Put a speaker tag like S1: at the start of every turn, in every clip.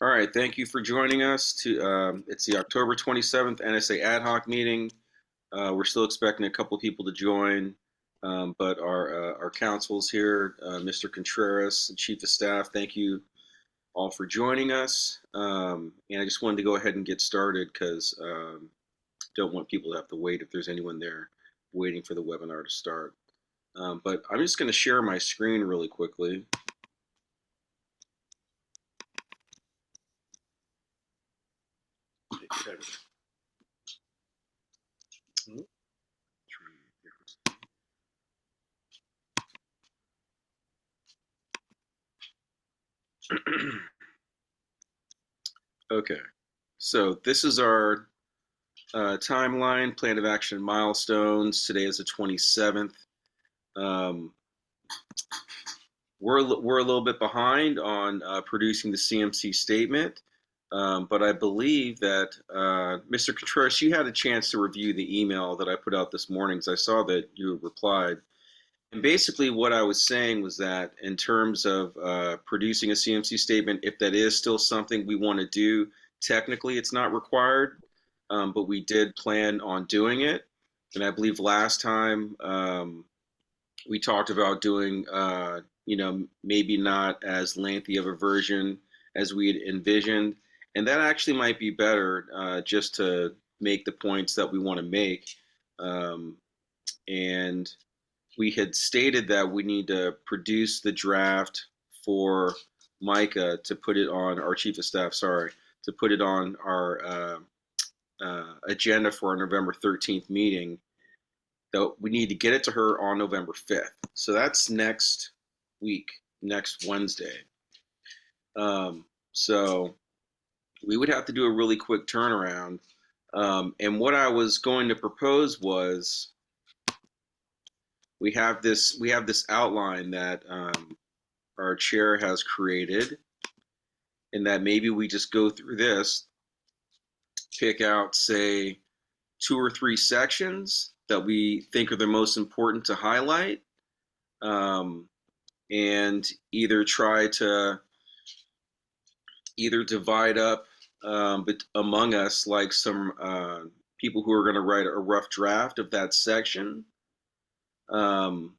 S1: All right, thank you for joining us. It's the October 27th NSA Ad Hoc meeting. We're still expecting a couple of people to join, but our council's here, Mr. Contreras, the Chief of Staff. Thank you all for joining us. And I just wanted to go ahead and get started because don't want people to have to wait if there's anyone there waiting for the webinar to start. But I'm just going to share my screen really quickly. Okay, so this is our timeline, plan of action, milestones. Today is the 27th. Um, we're a little bit behind on producing the CMC statement, but I believe that Mr. Contreras, you had a chance to review the email that I put out this morning, because I saw that you replied. And basically, what I was saying was that in terms of producing a CMC statement, if that is still something we want to do, technically it's not required, but we did plan on doing it. And I believe last time we talked about doing, maybe not as lengthy of a version as we had envisioned. And that actually might be better just to make the points that we want to make. Um, and we had stated that we need to produce the draft for Micah to put it on our chief of staff, sorry, to put it on our agenda for our November 13th meeting. Though we need to get it to her on November 5th. So that's next week, next Wednesday. So we would have to do a really quick turnaround. And what I was going to propose was we have this outline that our chair has created, and that maybe we just go through this, pick out, say, 2 or 3 sections that we think are the most important to highlight, um, and either try to either divide up but among us, like some people who are going to write a rough draft of that section, um,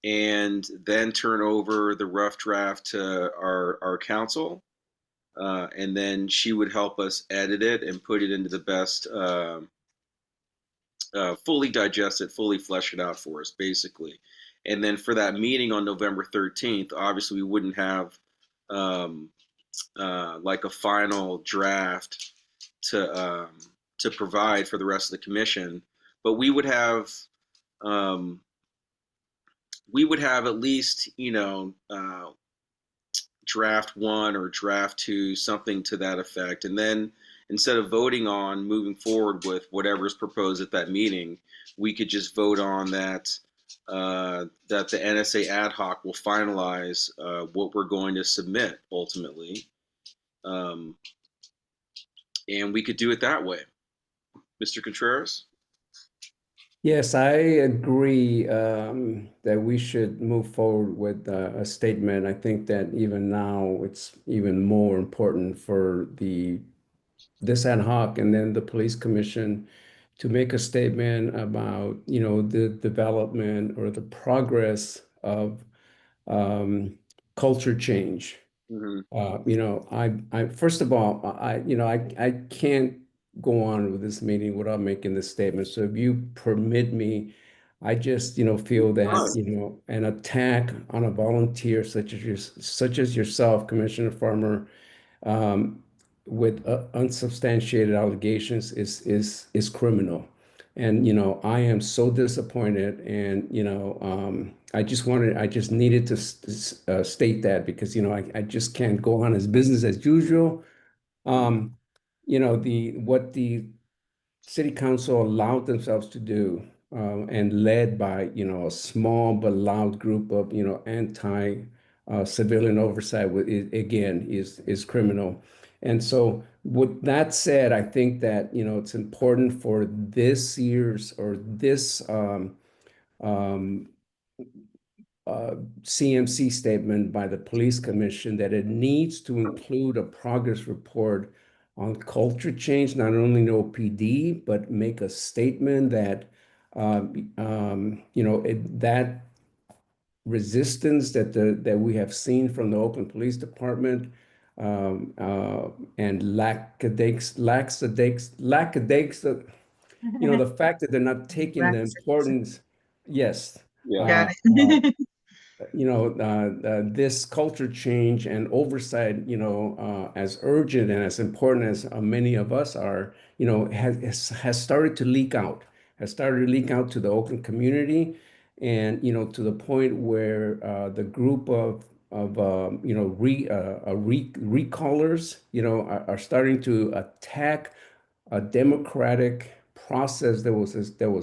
S1: and then turn over the rough draft to our council, and then she would help us edit it and put it into the best, fully digest it, fully flesh it out for us, basically. And then for that meeting on November 13th, obviously we wouldn't have um, like a final draft to provide for the rest of the commission, but um, we would have at least, draft one or draft two, something to that effect. And then instead of voting on moving forward with whatever's proposed at that meeting, we could just vote on that the NSA ad hoc will finalize what we're going to submit ultimately. Um, and we could do it that way. Mr. Contreras?
S2: Yes, I agree that we should move forward with a statement. I think that even now it's even more important for this ad hoc and then the police commission to make a statement about, the development or the progress of culture change.
S1: Mm-hmm.
S2: I first of all, I can't go on with this meeting without making this statement. So if you permit me, I just, feel that, an attack on a volunteer such as yourself, Commissioner Farmer, um, with unsubstantiated allegations is criminal. And I am so disappointed, and I just needed to state that because I just can't go on as business as usual. Um, the what the city council allowed themselves to do, and led by, a small but loud group of, anti civilian oversight, again, is criminal. And so with that said, I think that, it's important for this year's or this um, CMC statement by the police commission that it needs to include a progress report on culture change, not only in OPD, but make a statement that that resistance that we have seen from the Oakland Police Department, and lackadaisical, the fact that they're not taking the importance. Yes.
S1: Yeah.
S3: Got
S2: Uh,
S3: it.
S2: this culture change and oversight, as urgent and as important as many of us are, has started to leak out, to the Oakland community, and to the point where the group of recallers, are starting to attack a democratic process that was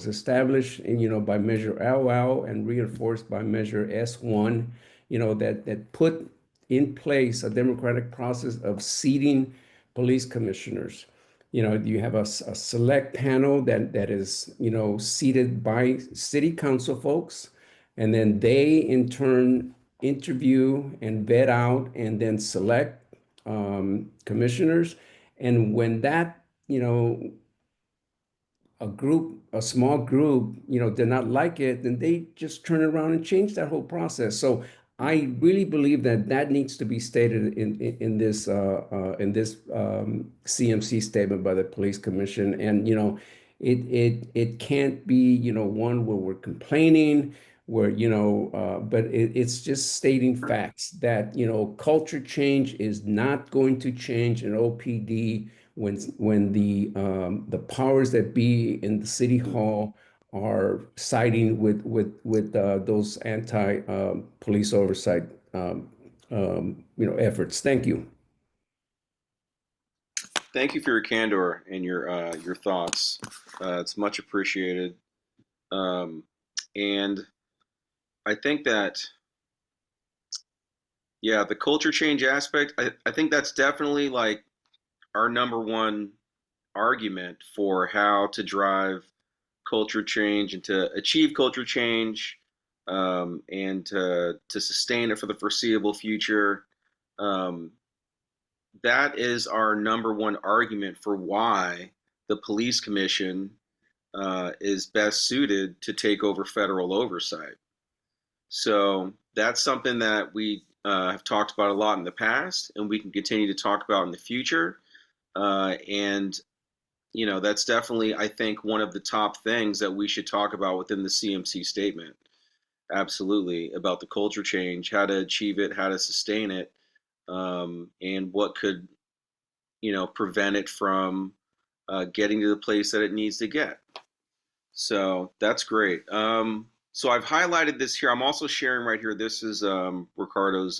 S2: established, by Measure LL and reinforced by Measure S1, that put in place a democratic process of seating police commissioners. You have a select panel that is, seated by city council folks, and then they in turn interview and vet out and then select commissioners. And when that, a small group, did not like it, then they just turn around and change that whole process. So I really believe that needs to be stated in this CMC statement by the police commission. And it can't be one where we're complaining, where but it's just stating facts that culture change is not going to change in OPD when the powers that be in the city hall are siding with those anti police oversight efforts. Thank you.
S1: Thank you for your candor and your thoughts. It's much appreciated. And I think that, yeah, the culture change aspect, I think that's definitely like our number one argument for how to drive culture change and to achieve culture change, and to sustain it for the foreseeable future. Um, that is our number one argument for why the police commission is best suited to take over federal oversight. So that's something that we have talked about a lot in the past, and we can continue to talk about in the future. And that's definitely, I think, one of the top things that we should talk about within the CMC statement. Absolutely, about the culture change, how to achieve it, how to sustain it, and what could, prevent it from getting to the place that it needs to get. So that's great. So I've highlighted this here. I'm also sharing right here. This is Ricardo's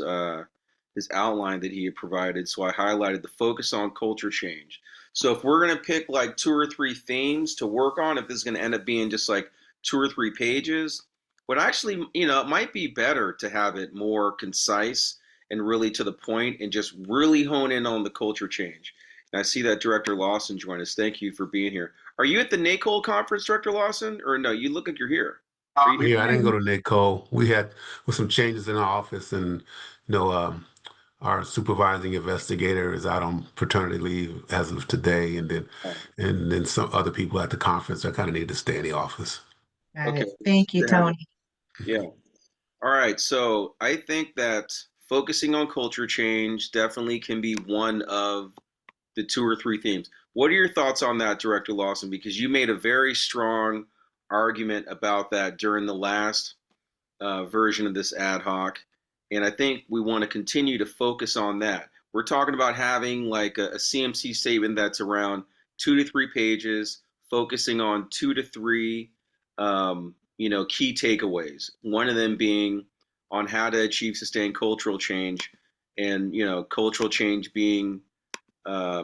S1: his outline that he had provided. So I highlighted the focus on culture change. So if we're going to pick like two or three themes to work on, if this is going to end up being just like two or three pages, but actually, it might be better to have it more concise and really to the point and just really hone in on the culture change. And I see that Director Lawson joined us. Thank you for being here. Are you at the NACOL conference, Director Lawson? Or no, you look like you're here. Are you
S4: I'm
S1: here?
S4: here. I didn't go to NACO. We had with some changes in our office, and our supervising investigator is out on paternity leave as of today, and then some other people at the conference. I kind of need to stay in the office.
S3: Got
S1: Okay.
S3: it. Thank you,
S1: Good to have
S3: Tony.
S1: you. Yeah. All right. So I think that focusing on culture change definitely can be one of the two or three themes. What are your thoughts on that, Director Lawson? Because you made a very strong argument about that during the last version of this ad hoc. And I think we want to continue to focus on that. We're talking about having like a CMC statement that's around 2 to 3 pages, focusing on 2 to 3, key takeaways. One of them being on how to achieve sustained cultural change, and cultural change being uh,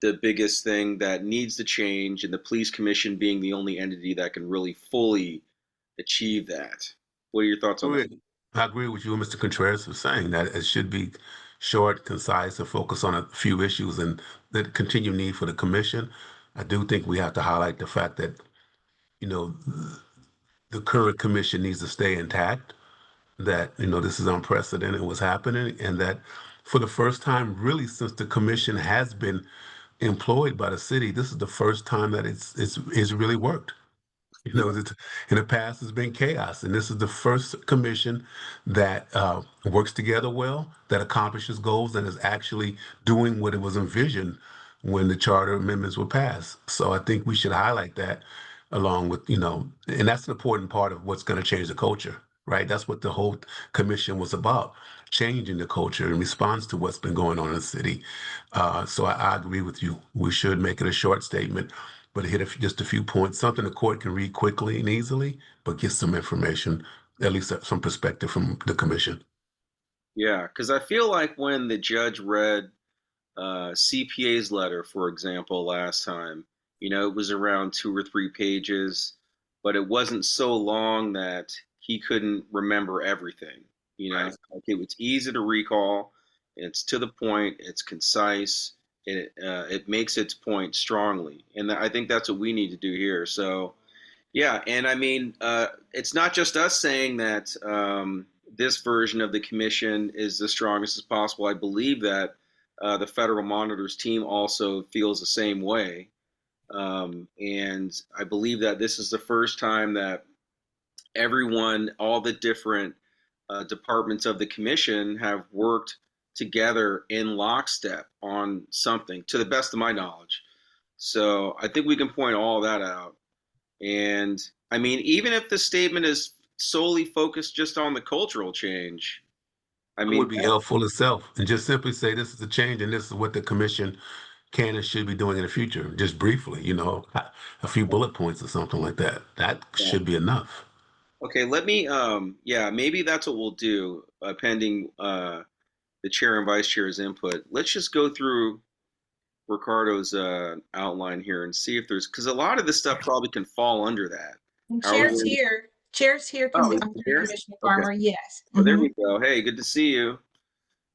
S1: the biggest thing that needs to change, and the police commission being the only entity that can really fully achieve that. What are your thoughts on that?
S4: I agree with you, Mr. Contreras, for saying that it should be short, concise, and focus on a few issues, and the continued need for the commission. I do think we have to highlight the fact that, you know, the current commission needs to stay intact. that, this is unprecedented what's happening, and that for the first time, really, since the commission has been employed by the city, this is the first time that it's really worked. In the past, it's been chaos, and this is the first commission that works together well, that accomplishes goals, and is actually doing what it was envisioned when the charter amendments were passed. So I think we should highlight that, along with, and that's an important part of what's going to change the culture, right? That's what the whole commission was about, changing the culture in response to what's been going on in the city. So I agree with you. We should make it a short statement, but hit just a few points, something the court can read quickly and easily, but get some information, at least some perspective from the commission.
S1: Yeah, because I feel like when the judge read CPA's letter, for example, last time, it was around 2 or 3 pages, but it wasn't so long that he couldn't remember everything.
S4: Right.
S1: Like it was easy to recall. It's to the point. It's concise. It makes its point strongly, and I think that's what we need to do here. So yeah, and I mean, it's not just us saying that this version of the commission is the strongest as possible. I believe that the federal monitors team also feels the same way. And I believe that this is the first time that everyone, all the different departments of the commission have worked together in lockstep on something, to the best of my knowledge. So I think we can point all that out. And I mean, even if the statement is solely focused just on the cultural change, I
S4: It would
S1: mean,
S4: be helpful itself, and just simply say this is a change and this is what the commission can and should be doing in the future. Just briefly, a few bullet points or something like that. That
S1: yeah.
S4: should be enough.
S1: Okay, let me, yeah, maybe that's what we'll do, pending the chair and vice chair's input. Let's just go through Ricardo's outline here and see if there's, because a lot of this stuff probably can fall under that.
S3: And
S1: How are we
S3: Chair's
S1: gonna-
S3: here. Chair's here,
S1: Oh, is it here?
S3: Commissioner
S1: Okay.
S3: Farmer, yes.
S1: Oh, there we go. Hey, good to see you.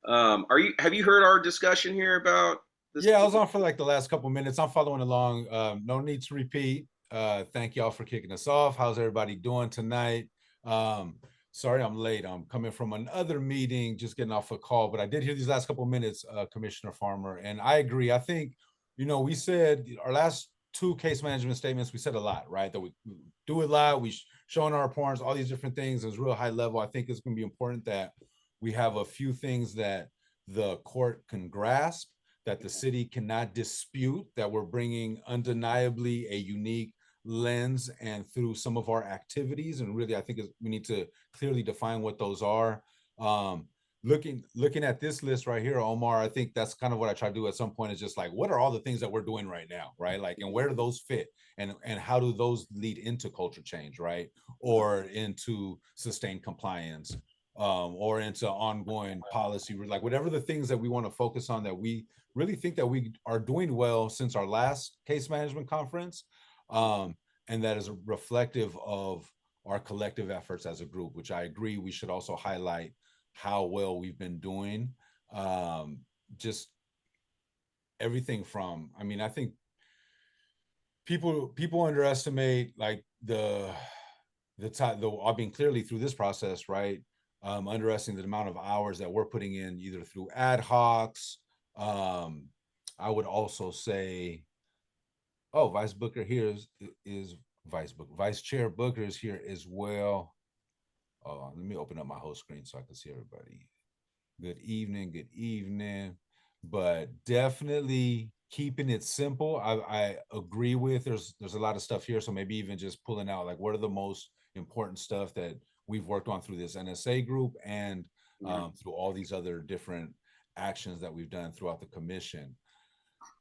S1: Have you heard our discussion here about this?
S5: Yeah, I was on for like the last couple minutes. I'm following along. No need to repeat. Thank y'all for kicking us off. How's everybody doing tonight? Sorry I'm late. I'm coming from another meeting, just getting off a call, but I did hear these last couple minutes, Commissioner Farmer, and I agree. I think, we said our last two case management statements, we said a lot, right? That we do a lot. We showing our reports, all these different things. It was real high level. I think it's going to be important that we have a few things that the court can grasp, that the city cannot dispute, that we're bringing undeniably a unique lens and through some of our activities. And really, I think we need to clearly define what those are. Looking at this list right here, Omar, I think that's kind of what I try to do at some point, is just like, what are all the things that we're doing right now, right? Like, and where do those fit? And how do those lead into culture change, right? Or into sustained compliance, or into ongoing policy, like whatever the things that we want to focus on, that we really think that we are doing well since our last case management conference. And that is reflective of our collective efforts as a group, which I agree we should also highlight how well we've been doing. Just everything from, I mean, I think people underestimate like I've been clearly through this process, right? Underestimating the amount of hours that we're putting in, either through ad hocs. I would also say, oh, Vice Booker here is Vice Chair Booker is here as well. Let me open up my whole screen so I can see everybody. Good evening, good evening. But definitely keeping it simple. I agree with, there's a lot of stuff here. So maybe even just pulling out like, what are the most important stuff that we've worked on through this NSA group and through all these other different actions that we've done throughout the commission.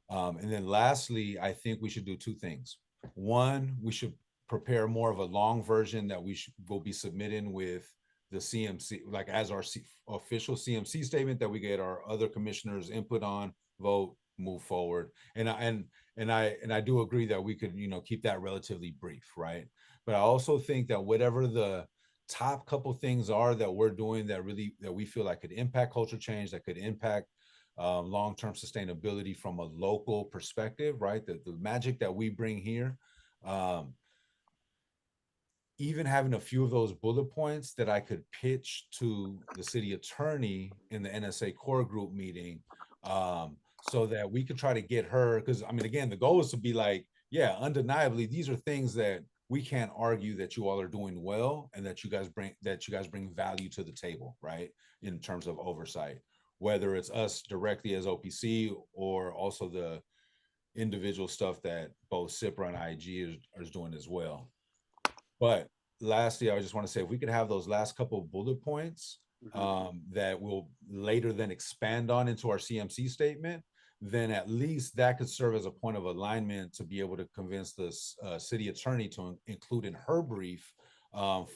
S5: And then lastly, I think we should do two things. One, we should prepare more of a long version that will be submitting with the CMC, like as our official CMC statement that we get our other commissioners input on, vote, move forward. And I do agree that we could, keep that relatively brief, right? But I also think that whatever the top couple things are that we're doing that we feel like could impact culture change, that could impact long-term sustainability from a local perspective, right? The magic that we bring here. even having a few of those bullet points that I could pitch to the city attorney in the NSA core group meeting, so that we could try to get her, because I mean, again, the goal is to be like, yeah, undeniably, these are things that we can't argue that you all are doing well and that you guys bring value to the table, right? In terms of oversight, whether it's us directly as OPC or also the individual stuff that both CIPRA and IG is doing as well. But lastly, I just want to say, if we could have those last couple of bullet points that we'll later then expand on into our CMC statement, then at least that could serve as a point of alignment to be able to convince the city attorney to include in her brief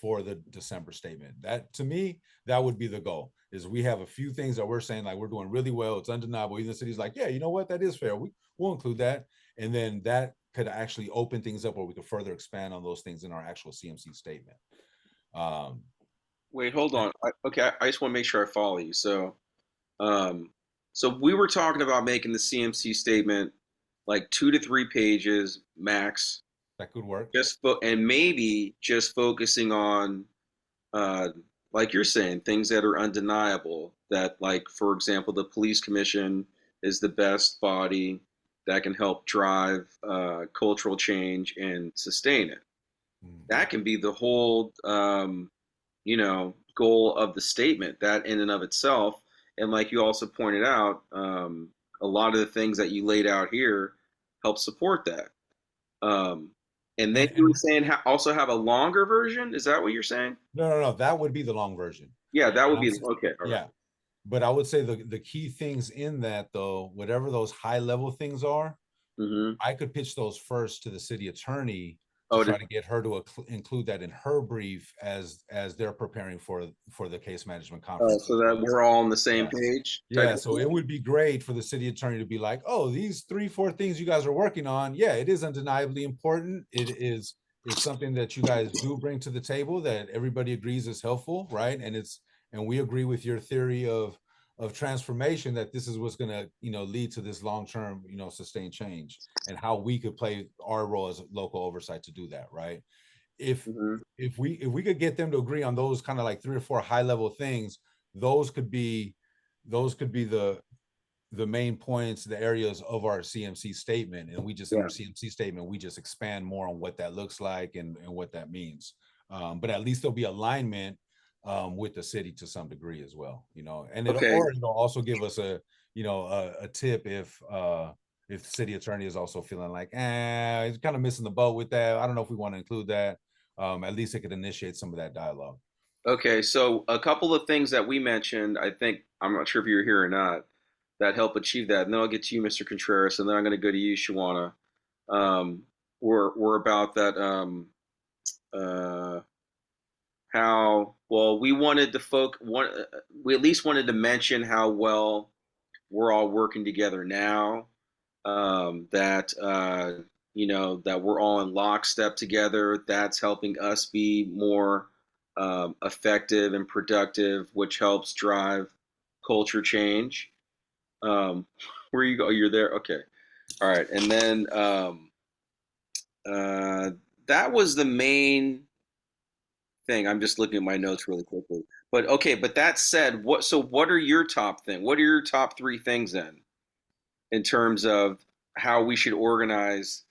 S5: for the December statement. That, to me, that would be the goal, is we have a few things that we're saying, like, we're doing really well, it's undeniable. Even the city's like, yeah, you know what, that is fair. We'll include that. And then that could actually open things up where we could further expand on those things in our actual CMC statement.
S1: Wait, hold on. Okay, I just want to make sure I follow you. So we were talking about making the CMC statement like 2 to 3 pages max.
S5: That could work.
S1: And maybe just focusing on, like you're saying, things that are undeniable. That, like, for example, the police commission is the best body that can help drive cultural change and sustain it. That can be the whole, goal of the statement, that in and of itself. And like you also pointed out, a lot of the things that you laid out here help support that. And then you were saying also have a longer version. Is that what you're saying?
S5: No. That would be the long version.
S1: Yeah, that would be okay. All right.
S5: Yeah, but I would say the key things in that, though, whatever those high level things are, I could pitch those first to the city attorney to try to get her to include that in her brief as they're preparing for the case management conference.
S1: So that we're all on the same page.
S5: Yeah, so it would be great for the city attorney to be like, oh, these 3-4 things you guys are working on, yeah, it is undeniably important. It's something that you guys do bring to the table that everybody agrees is helpful, right? And we agree with your theory of transformation, that this is what's going to lead to this long-term sustained change, and how we could play our role as local oversight to do that, right? If we could get them to agree on those kind of like 3 or 4 high-level things, those could be the main points, the areas of our CMC statement. And we just in our CMC statement, we just expand more on what that looks like and what that means. But at least there'll be alignment with the city to some degree as well, and it'll also give us a tip if the city attorney is also feeling like, he's kind of missing the boat with that. I don't know if we want to include that. At least it could initiate some of that dialogue.
S1: Okay, so a couple of things that we mentioned, I'm not sure if you're here or not, that help achieve that. And then I'll get to you, Mr. Contreras, and then I'm going to go to you, Shawana. We're about that, how well we wanted to we at least wanted to mention how well we're all working together now, that that we're all in lockstep together. That's helping us be more effective and productive, which helps drive culture change. Where you go? You're there. Okay. All right. And then that was the main thing. I'm just looking at my notes really quickly. But okay. But that said, what are your top thing? What are your top 3 things then, in terms of how we should organize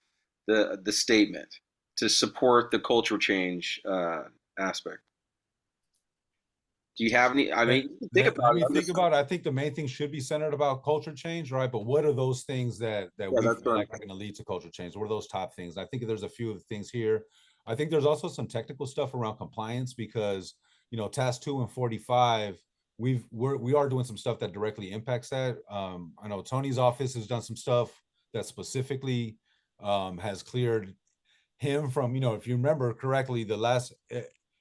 S1: the statement to support the cultural change aspect? Do you have any? I mean, think about it.
S5: I think the main thing should be centered about culture change, right? But what are those things that we feel like are going to lead to culture change? What are those top things? I think there's a few of the things here. I think there's also some technical stuff around compliance, because task 2 and 45, we are doing some stuff that directly impacts that. I know Tony's office has done some stuff that specifically has cleared him from, if you remember correctly,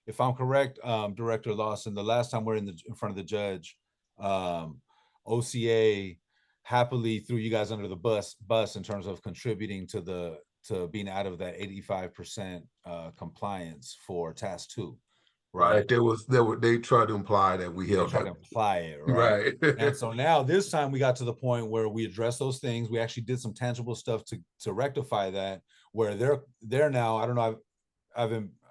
S5: if I'm correct, Director Lawson, the last time we're in front of the judge, OCA happily threw you guys under the bus in terms of contributing to being out of that 85% compliance for task 2. Right.
S4: They tried to imply that we held.
S5: They tried to imply it, right? And so now this time we got to the point where we addressed those things. We actually did some tangible stuff to rectify that. Where they're now, I don't know,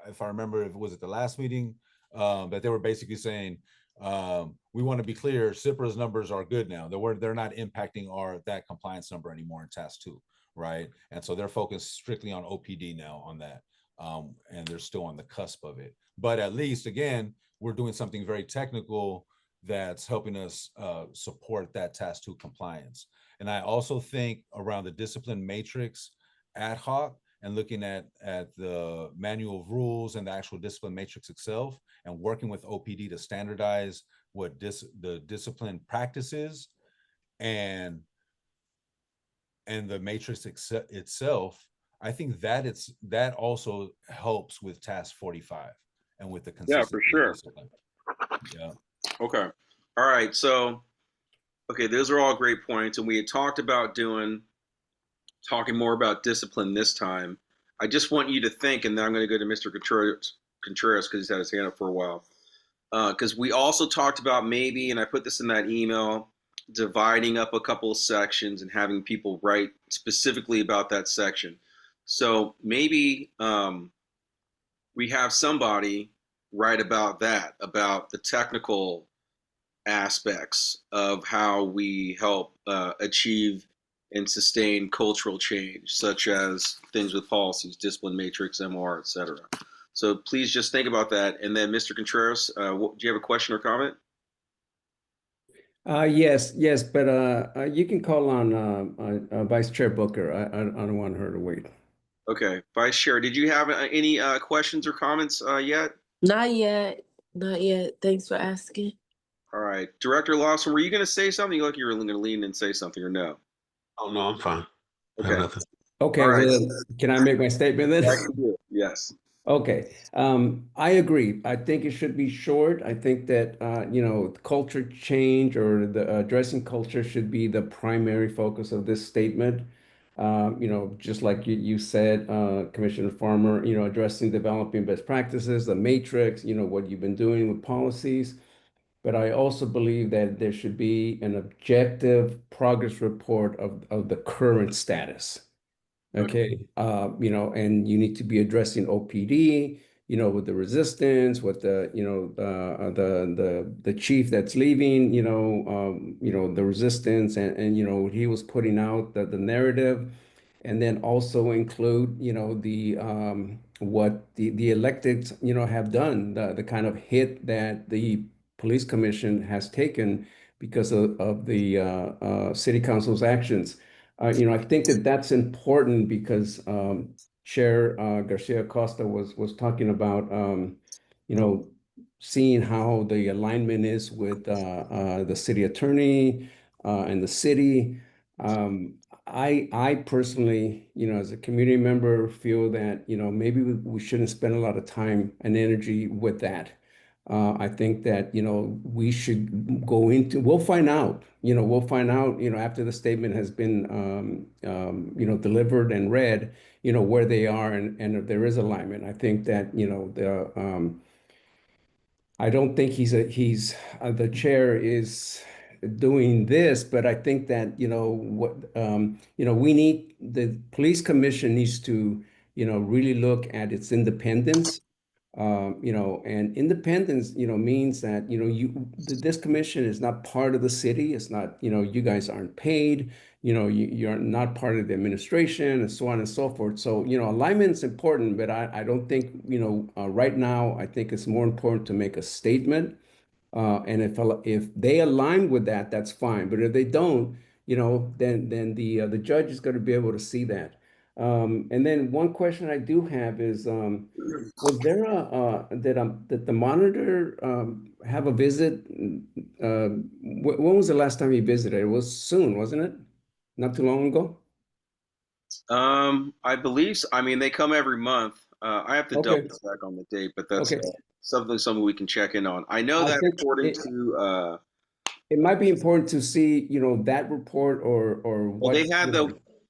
S5: if I remember, if it was at the last meeting, that they were basically saying, we want to be clear, CIPRA's numbers are good now. They're not impacting that compliance number anymore in task 2, right? And so they're focused strictly on OPD now on that. And they're still on the cusp of it. But at least, again, we're doing something very technical that's helping us support that task 2 compliance. And I also think around the discipline matrix ad hoc and looking at the manual of rules and the actual discipline matrix itself and working with OPD to standardize what the discipline practices and the matrix itself, I think that also helps with task 45 and with the consistency.
S1: Yeah, for sure.
S5: Discipline. Yeah.
S1: Okay. All right. So, okay, those are all great points, and we had talked about talking more about discipline this time. I just want you to think, and then I'm going to go to Mr. Contreras because he's had his hand up for a while. Because we also talked about maybe, and I put this in that email, dividing up a couple of sections and having people write specifically about that section. So maybe we have somebody write about that, about the technical aspects of how we help achieve and sustain cultural change, such as things with policies, discipline matrix, MR, etc. So please just think about that. And then, Mr. Contreras, do you have a question or comment?
S2: Yes, but you can call on Vice Chair Booker. I don't want her to wait.
S1: Okay, Vice Chair, did you have any questions or comments yet?
S3: Not yet. Not yet. Thanks for asking.
S1: All right, Director Lawson, were you going to say something? You look like you were going to lean in and say something, or no?
S4: Oh, no, I'm fine. I have
S1: Okay.
S4: nothing.
S2: Okay,
S1: All right.
S2: well, then, can I make my statement then?
S1: Yes.
S2: Okay, I agree. I think it should be short. I think that culture change or the addressing culture should be the primary focus of this statement. Just like you said, Commissioner Farmer, addressing developing best practices, the matrix, what you've been doing with policies. But I also believe that there should be an objective progress report of the current status. Okay, and you need to be addressing OPD, with the resistance, with the chief that's leaving, the resistance, and he was putting out the narrative, and then also include, what the electeds, have done, the kind of hit that the police commission has taken because of the city council's actions. I think that that's important because Chair Garcia Costa was talking about you know seeing how the alignment is with the city attorney and the city. I personally, as a community member, feel that maybe we shouldn't spend a lot of time and energy with that. I think that, we should go into, we'll find out, after the statement has been, delivered and read, where they are and if there is alignment. I think that, I don't think the chair is doing this, but I think that, the police commission needs to, really look at its independence. And independence, means that, this commission is not part of the city. It's not, you guys aren't paid, you're not part of the administration and so on and so forth. So, alignment's important, but I don't think, right now, I think it's more important to make a statement. And if they align with that, that's fine. But if they don't, then the judge is going to be able to see that. And then one question I do have is, was there did the monitor have a visit? When was the last time he visited? It was soon, wasn't it? Not too long ago?
S1: I believe so. I mean, they come every month. I have to
S2: Okay.
S1: double check on the date, but that's
S2: Okay.
S1: something we can check in on. I know
S2: I
S1: that
S2: think
S1: according to
S2: it might be important to see, that report or
S1: well,
S2: what,
S1: they had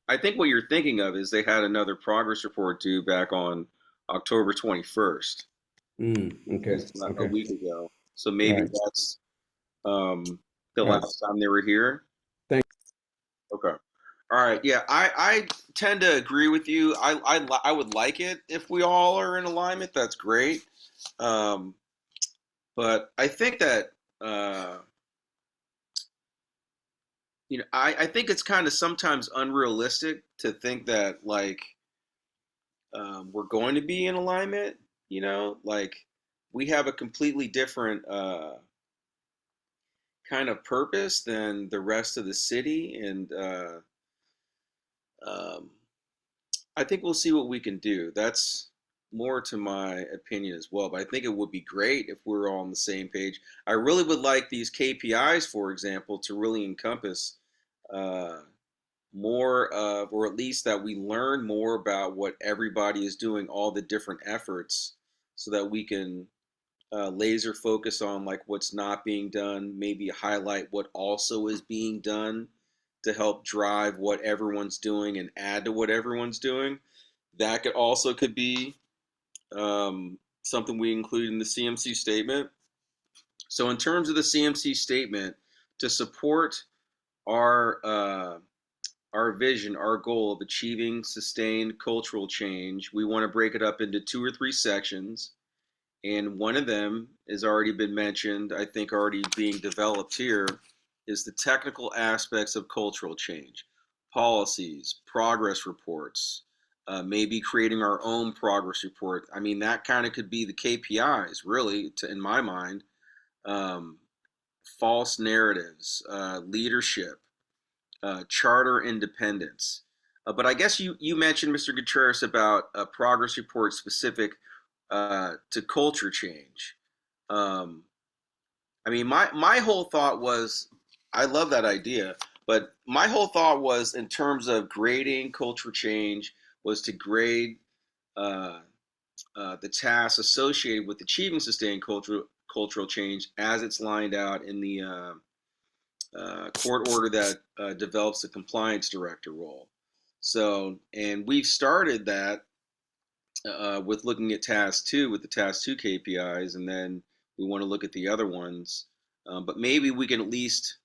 S1: I think what you're thinking of is they had another progress report due back on October 21st,
S2: okay,
S1: a
S2: okay.
S1: week ago. So
S2: All
S1: maybe
S2: right.
S1: that's the
S2: All right.
S1: last time they were here.
S2: Thank
S1: Okay. All right. Yeah, I tend to agree with you. I would like it if we all are in alignment. That's great. Um, but I think that uh, I think it's kind of sometimes unrealistic to think that like we're going to be in alignment. Like we have a completely different kind of purpose than the rest of the city, and um, I think we'll see what we can do. That's more to my opinion as well. But I think it would be great if we're all on the same page. I really would like these KPIs, for example, to really encompass uh, more of, or at least that we learn more about what everybody is doing, all the different efforts, so that we can laser focus on like what's not being done, maybe highlight what also is being done to help drive what everyone's doing and add to what everyone's doing. That could be something we include in the CMC statement. So in terms of the CMC statement, to support our our vision, our goal of achieving sustained cultural change, we want to break it up into 2 or 3 sections. And one of them has already been mentioned, I think already being developed here, is the technical aspects of cultural change, policies, progress reports, maybe creating our own progress report. I mean, that kind of could be the KPIs, really, in my mind. Um, False narratives, leadership, charter independence. But I guess you mentioned, Mr. Gutierrez, about a progress report specific to culture change. Um, I mean, my whole thought was, I love that idea, but my whole thought was in terms of grading culture change was to grade uh, the tasks associated with achieving sustained cultural change as it's lined out in the court order that develops the compliance director role. So, and we've started that with looking at task two with the task two KPIs, and then we want to look at the other ones. But maybe we can at least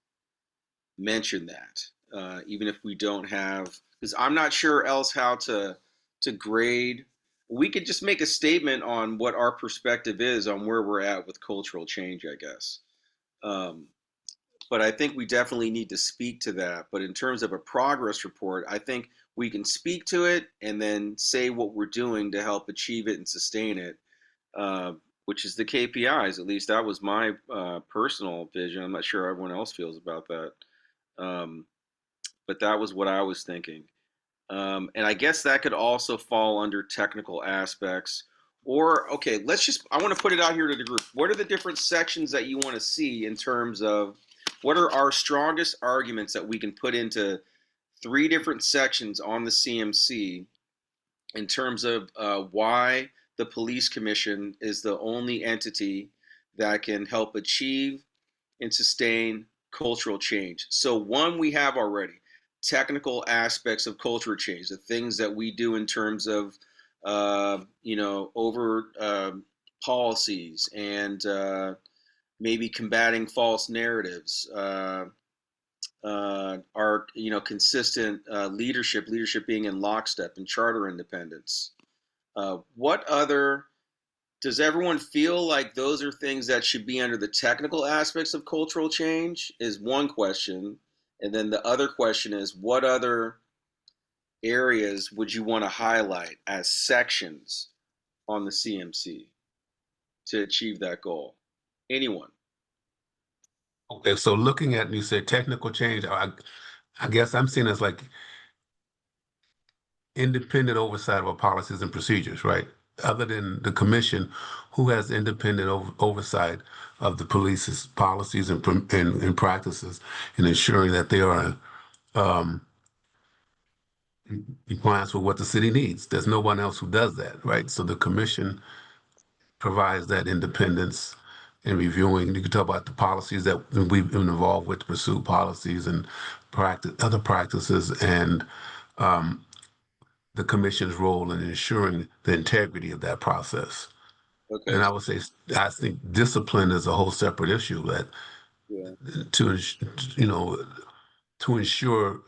S1: mention that, even if we don't have, because I'm not sure else how to grade. We could just make a statement on what our perspective is on where we're at with cultural change, I guess. Um, but I think we definitely need to speak to that. But in terms of a progress report, I think we can speak to it and then say what we're doing to help achieve it and sustain it, uh, which is the KPIs. At least that was my personal vision. I'm not sure how everyone else feels about that. Um, but that was what I was thinking. And I guess that could also fall under technical aspects. Or, okay, I want to put it out here to the group. What are the different sections that you want to see in terms of what are our strongest arguments that we can put into 3 different sections on the CMC in terms of why the police commission is the only entity that can help achieve and sustain cultural change. So, one, we have already technical aspects of culture change, the things that we do in terms of, over policies and maybe combating false narratives. Our consistent leadership being in lockstep and charter independence. What other does everyone feel like those are things that should be under the technical aspects of cultural change? Is one question. And then the other question is what other areas would you want to highlight as sections on the CMC to achieve that goal? Anyone?
S4: Okay, so looking at, you said technical change, I guess I'm seeing as like independent oversight of our policies and procedures, right? Other than the commission, who has independent oversight of the police's policies and practices and ensuring that they are um, in compliance with what the city needs? There's no one else who does that, right? So the commission provides that independence in reviewing. You can talk about the policies that we've been involved with to pursue policies and other practices, and the commission's role in ensuring the integrity of that process.
S1: Okay.
S4: And I would say, I think discipline is a whole separate issue that
S1: Yeah.
S4: to, you know, to ensure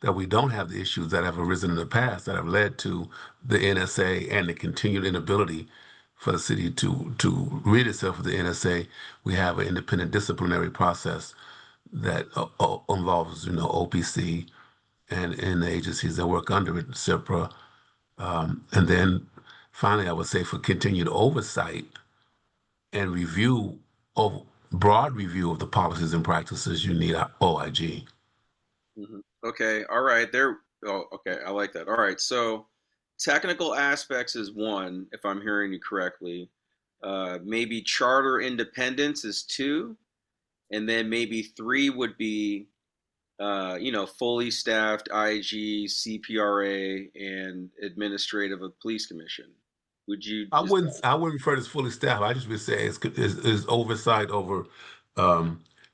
S4: that we don't have the issues that have arisen in the past that have led to the NSA and the continued inability for the city to rid itself of the NSA. We have an independent disciplinary process that involves, OPC and the agencies that work under it, CIPRA. And then finally, I would say for continued oversight and review of broad review of the policies and practices, you need a OIG.
S1: Okay, all right. Oh, okay, I like that. All right, so technical aspects is one, if I'm hearing you correctly. Maybe charter independence is two, and then maybe three would be, fully staffed IG, CPRA, and administrative of police commission. Would you?
S4: I wouldn't refer to as fully staffed. I just would say is oversight over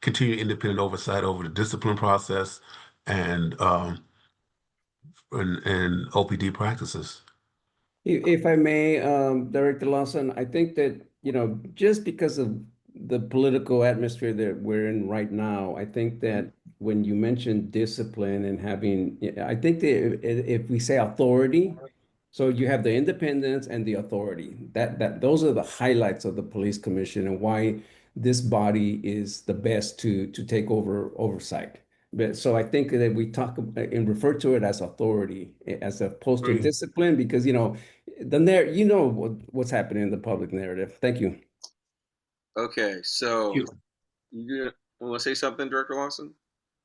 S4: continued independent oversight over the discipline process and and OPD practices.
S2: If I may, Director Lawson, I think that, just because of the political atmosphere that we're in right now, I think that when you mention discipline and having, I think that if we say authority, so you have the independence and the authority. Those are the highlights of the police commission and why this body is the best to take over oversight. But so I think that we talk and refer to it as authority as opposed to discipline, because what's happening in the public narrative. Thank you.
S1: Okay, so you want to say something, Director Lawson?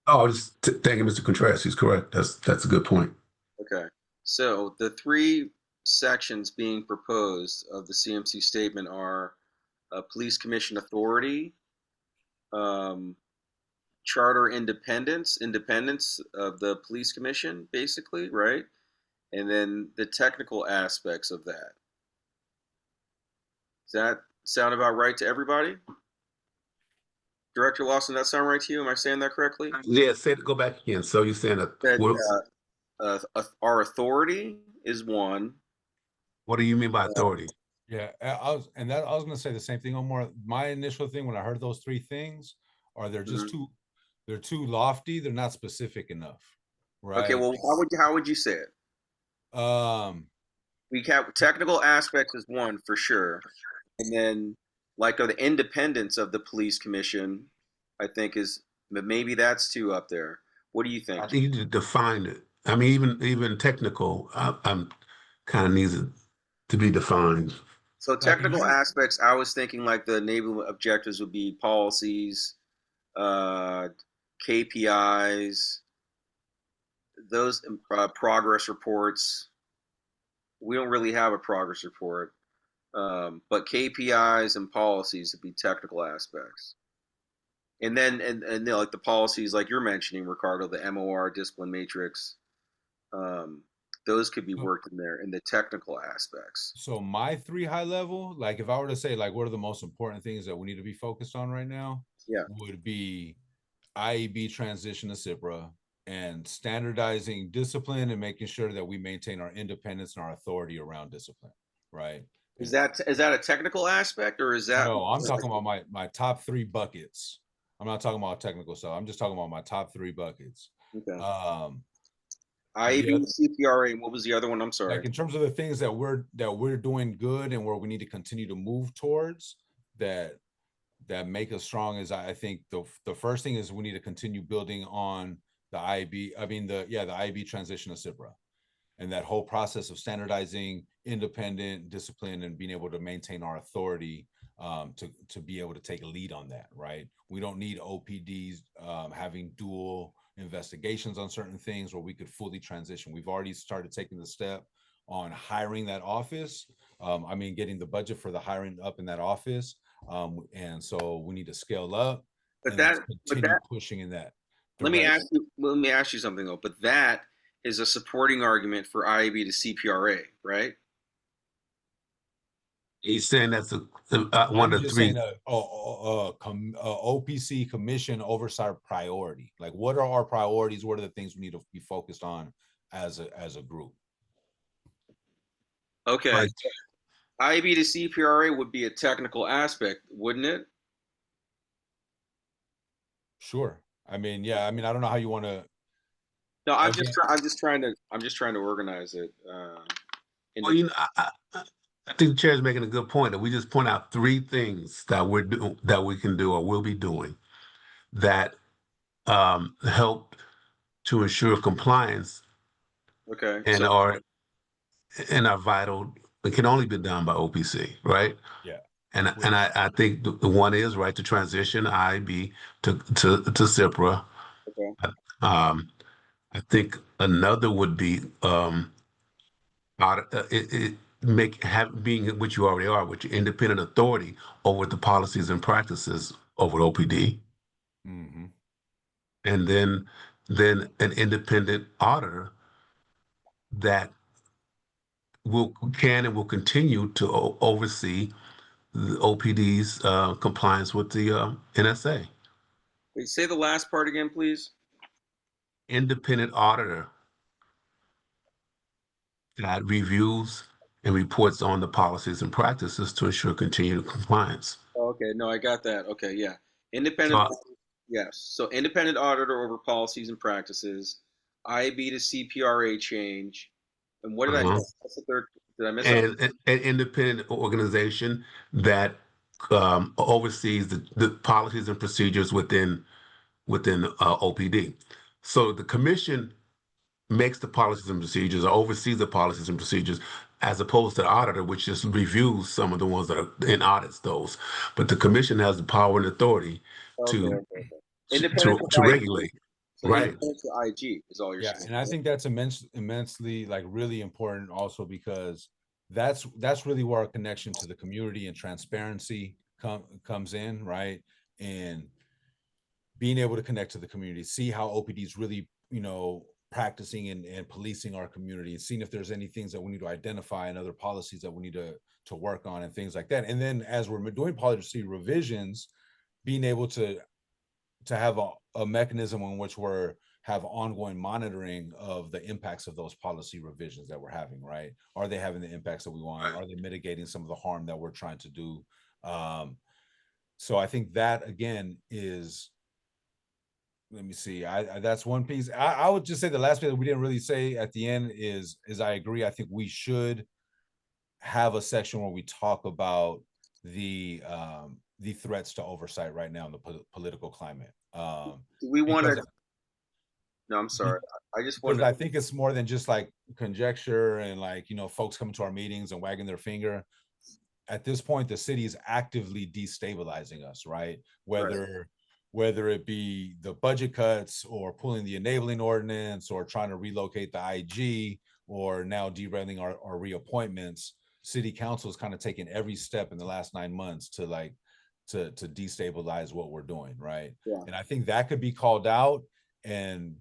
S4: Oh, just thank you, Mr. Contreras. He's correct. That's a good point.
S1: Okay, so the three sections being proposed of the CMC statement are police commission authority, charter independence of the police commission, basically, right? And then the technical aspects of that. Does that sound about right to everybody? Director Lawson, that sound right to you? Am I saying that correctly?
S4: Yeah, go back again. So you're saying
S1: That our authority is one.
S4: What do you mean by authority?
S5: Yeah, I was going to say the same thing, Omar. My initial thing when I heard those three things are they're just they're too lofty. They're not specific enough, right?
S1: Okay, well, how would you say it? We have technical aspects is one for sure, and then like the independence of the police commission, I think maybe that's two up there. What do you think?
S4: I think you need to define it. I mean, even technical, I'm kind of needs it to be defined.
S1: So technical aspects, I was thinking like the enablement objectives would be policies, KPIs, those progress reports. We don't really have a progress report, but KPIs and policies would be technical aspects. And then like the policies, like you're mentioning, Ricardo, the MOR discipline matrix, those could be worked in there in the technical aspects.
S5: So my three high level, like if I were to say like what are the most important things that we need to be focused on right now, would be IEB transition to CIPRA and standardizing discipline and making sure that we maintain our independence and our authority around discipline, right?
S1: Is that a technical aspect, or is that?
S5: No, I'm talking about my top three buckets. I'm not talking about technical stuff. I'm just talking about my top three buckets.
S1: Okay. IEB, CPRA, and what was the other one? I'm sorry.
S5: Like in terms of the things that we're doing good and where we need to continue to move towards that make us strong is I think the first thing is we need to continue building on the IEB. I mean the IEB transition to CIPRA, and that whole process of standardizing independent discipline and being able to maintain our authority to be able to take a lead on that, right? We don't need OPDs having dual investigations on certain things where we could fully transition. We've already started taking the step on hiring that office. Getting the budget for the hiring up in that office. And so we need to scale up continue pushing in that direction.
S1: Let me ask you something though, but that is a supporting argument for IEB to CPRA, right?
S4: He's saying that's one of the three.
S5: OPC commission oversight priority. Like, what are our priorities? What are the things we need to be focused on as a group?
S1: Okay, right. IEB to CPRA would be a technical aspect, wouldn't it?
S5: Sure. I don't know how you want to.
S1: No,
S5: Again,
S1: I'm just trying to organize it.
S4: Well, I think the chair is making a good point that we just point out three things that that we can do or will be doing that help to ensure compliance
S1: Okay,
S4: and
S1: so
S4: are vital. It can only be done by OPC, right?
S5: yeah,
S4: And I think the one is right to transition IB to CIPRA.
S1: okay.
S4: Um, I think another would be being what you already are, which independent authority over the policies and practices over OPD,
S5: mm-hmm.
S4: and then an independent auditor that can and will continue to oversee the OPD's compliance with the NSA.
S1: Wait, say the last part again, please.
S4: Independent auditor that reviews and reports on the policies and practices to ensure continued compliance.
S1: Oh, okay, no, I got that. Okay, yeah.
S4: So,
S1: Independent, yes. So independent auditor over policies and practices, IAB to CPRA change. And what did I
S4: uh-huh.
S1: miss? What's the third? Did I miss something?
S4: And an independent organization that oversees the policies and procedures within OPD. So the commission makes the policies and procedures or oversees the policies and procedures as opposed to the auditor, which just reviews some of the ones that are in audits those. But the commission has the power and authority
S1: Okay,
S4: to
S1: okay, okay. Independent to
S4: to
S1: IG.
S4: regulate,
S1: So
S4: right?
S1: independent to IG is all you're
S5: Yeah,
S1: saying.
S5: and I think that's immensely like really important also because that's really where our connection to the community and transparency comes in, right? And being able to connect to the community, see how OPD is really, practicing and policing our community and seeing if there's any things that we need to identify and other policies that we need to work on and things like that. And then as we're doing policy revisions, being able to have a mechanism in which we're have ongoing monitoring of the impacts of those policy revisions that we're having, right? Are they having the impacts that we want? Are they mitigating some of the harm that we're trying to do? So I think that again is, let me see, I that's one piece. I would just say the last bit that we didn't really say at the end is I agree. I think we should have a section where we talk about the threats to oversight right now in the political climate.
S1: Do we want
S5: Because
S1: to? No, I'm sorry. I just
S5: because
S1: wanted.
S5: I think it's more than just like conjecture and like, folks coming to our meetings and wagging their finger. At this point, the city is actively destabilizing us, right?
S1: Right.
S5: Whether it be the budget cuts or pulling the enabling ordinance or trying to relocate the IG or now derailing our reappointments, city council has kind of taken every step in the last 9 months to like to destabilize what we're doing, right?
S1: Yeah.
S5: And I think that could be called out and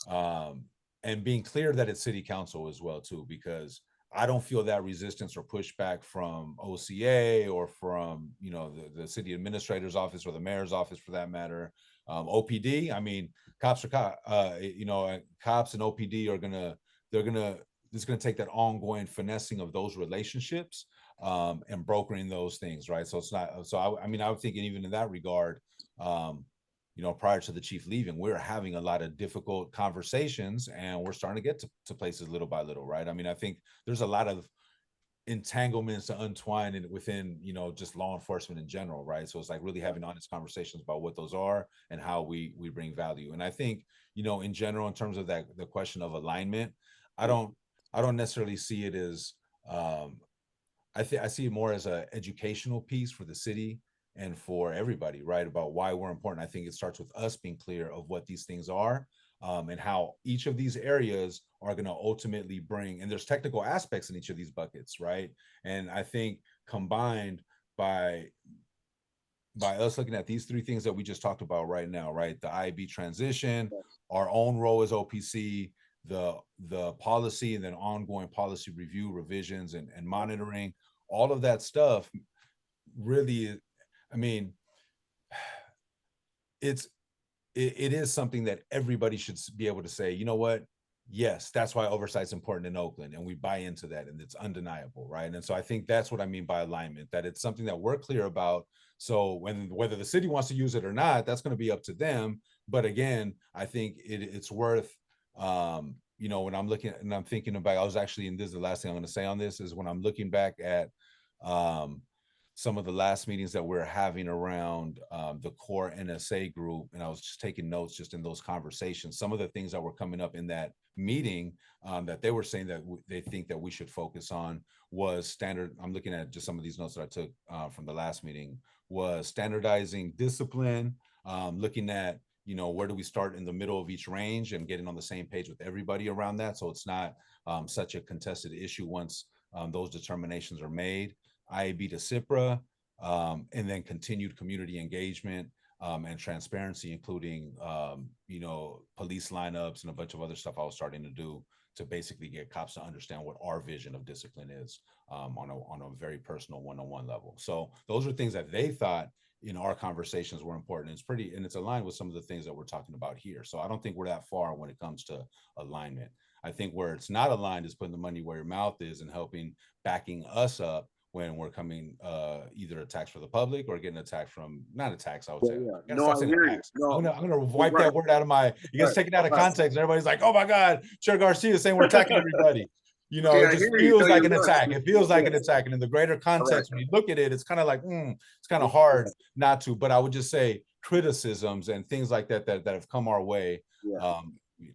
S5: um and being clear that it's city council as well too, because I don't feel that resistance or pushback from OCA or from the city administrator's office or the mayor's office for that matter. OPD, I mean, cops are cops and OPD are it's gonna take that ongoing finessing of those relationships and brokering those things, right? So it's not. So I mean, I would think even in that regard, prior to the chief leaving, we're having a lot of difficult conversations and we're starting to get to places little by little, right? I mean, I think there's a lot of entanglements to untwine within, just law enforcement in general, right? So it's like really having honest conversations about what those are and how we bring value. And I think, in general, in terms of the question of alignment, I don't necessarily see it as I see it more as an educational piece for the city and for everybody, right? About why we're important. I think it starts with us being clear of what these things are and how each of these areas are going to ultimately bring, and there's technical aspects in each of these buckets, right? And I think combined by us looking at these three things that we just talked about right now, right? The IB transition, our own role as OPC, the policy, and then ongoing policy review, revisions, and monitoring, all of that stuff really, I mean, it is something that everybody should be able to say, you know what? Yes, that's why oversight's important in Oakland, and we buy into that, and it's undeniable, right? And so I think that's what I mean by alignment, that it's something that we're clear about. So whether the city wants to use it or not, that's going to be up to them. But again, I think it's worth You know, when I'm looking and I'm thinking about, I was actually, and this is the last thing I'm going to say on this, is when I'm looking back at some of the last meetings that we're having around the core NSA group, and I was just taking notes just in those conversations, some of the things that were coming up in that meeting that they were saying that they think that we should focus on was standard. I'm looking at just some of these notes that I took from the last meeting, was standardizing discipline, looking at, you know, where do we start in the middle of each range and getting on the same page with everybody around that, so it's not such a contested issue once those determinations are made. IAB to CIPRA, and then continued community engagement and transparency, including you know, police lineups and a bunch of other stuff I was starting to do to basically get cops to understand what our vision of discipline is on a very personal one-on-one level. So those are things that they thought in our conversations were important. It's pretty, and it's aligned with some of the things that we're talking about here. So I don't think we're that far when it comes to alignment. I think where it's not aligned is putting the money where your mouth is and helping, backing us up when we're coming either attacks for the public or getting attacked from, not attacks, I would say.
S1: Yeah.
S5: I
S1: No,
S5: start
S1: I
S5: saying
S1: hear you.
S5: attacks.
S1: No,
S5: I'm gonna wipe
S1: right.
S5: that word out of my, you guys
S1: Right.
S5: take it out of
S1: Right.
S5: context and everybody's like, oh my God, Chair Garcia is saying we're attacking everybody. You know,
S1: Okay,
S5: it
S1: I
S5: just
S1: hear you.
S5: feels
S1: No,
S5: like
S1: you're
S5: an
S1: right.
S5: attack. It feels like
S1: Yeah.
S5: an attack. And in the greater
S1: Correct.
S5: context, when you look at it, it's kind of like, it's kind of hard not to, but I would just say criticisms and things like that that have come our way.
S1: Yeah.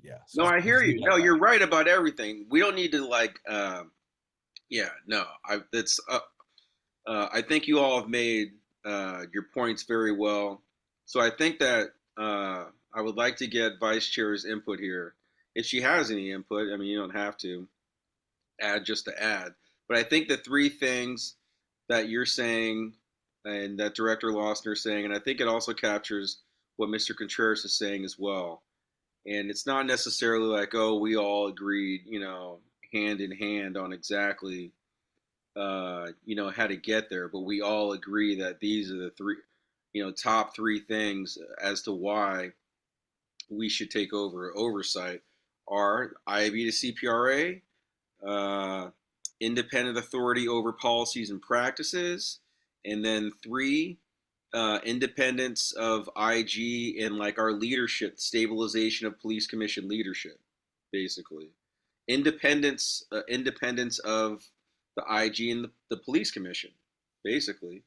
S5: Yeah.
S1: No,
S5: So
S1: I
S5: I'll
S1: hear
S5: just leave
S1: you.
S5: it
S1: No,
S5: like that.
S1: you're right about everything. We don't need to like yeah, no. I think you all have made your points very well. So I think that I would like to get Vice Chair's input here. If she has any input, I mean, you don't have to add just to add. But I think the three things that you're saying and that Director Losner is saying, and I think it also captures what Mr. Contreras is saying as well. And it's not necessarily like, oh, we all agreed, you know, hand in hand on exactly you know, how to get there, but we all agree that these are the three, you know, top three things as to why we should take over oversight are IAB to CPRA, independent authority over policies and practices, and then three, independence of IG and like our leadership, stabilization of police commission leadership, basically independence of the IG and the police commission, basically,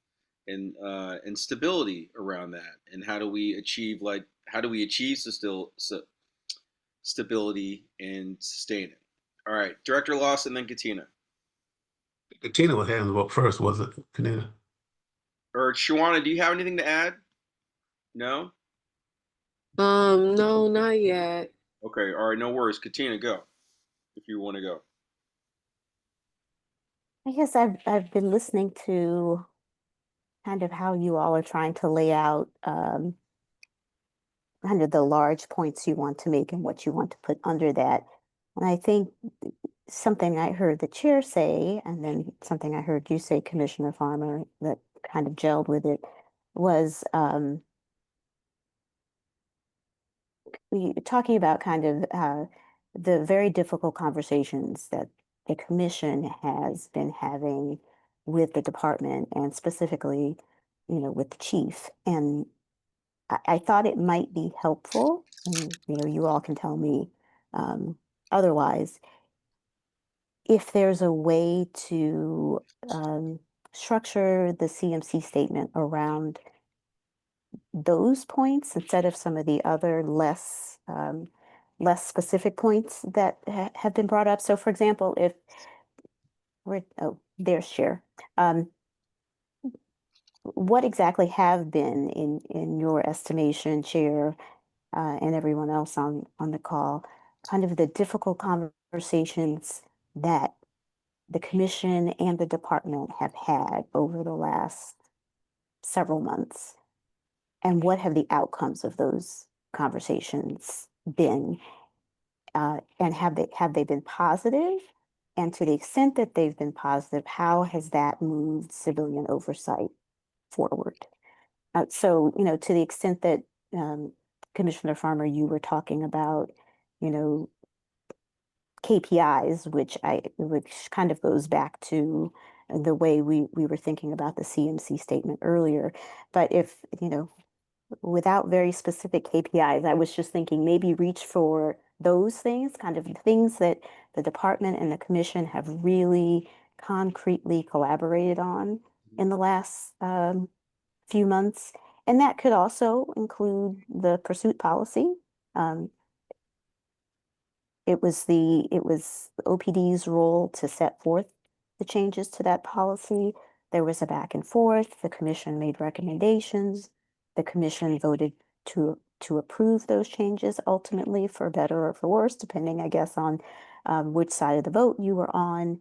S1: and stability around that. And how do we achieve stability and sustain it? All right, Director Lawson, then Katina.
S4: Katina was having the vote first, was it, Katina?
S1: Or Shawana, do you have anything to add? No?
S3: No, not yet.
S1: Okay, all right, no worries. Katina, go if you want to go.
S6: I guess I've been listening to kind of how you all are trying to lay out kind of the large points you want to make and what you want to put under that. And I think something I heard the chair say, and then something I heard you say, Commissioner Farmer, that kind of gelled with it, was talking about kind of the very difficult conversations that the commission has been having with the department and specifically, you know, with the chief. And I thought it might be helpful, and you know, you all can tell me otherwise, if there's a way to structure the CMC statement around those points instead of some of the other less specific points that have been brought up. So, for example, if we're there's Chair. What exactly have been, in your estimation, Chair, and everyone else on the call, kind of the difficult conversations that the commission and the department have had over the last several months? And what have the outcomes of those conversations been? And have they been positive? And to the extent that they've been positive, how has that moved civilian oversight forward? So, you know, to the extent that Commissioner Farmer, you were talking about, you know, KPIs, which kind of goes back to the way we were thinking about the CMC statement earlier. But if, you know, without very specific KPIs, I was just thinking maybe reach for those things, kind of the things that the department and the commission have really concretely collaborated on in the last few months. And that could also include the pursuit policy. Um, it was the OPD's role to set forth the changes to that policy. There was a back and forth. The commission made recommendations. The commission voted to approve those changes ultimately, for better or for worse, depending, I guess, on which side of the vote you were on.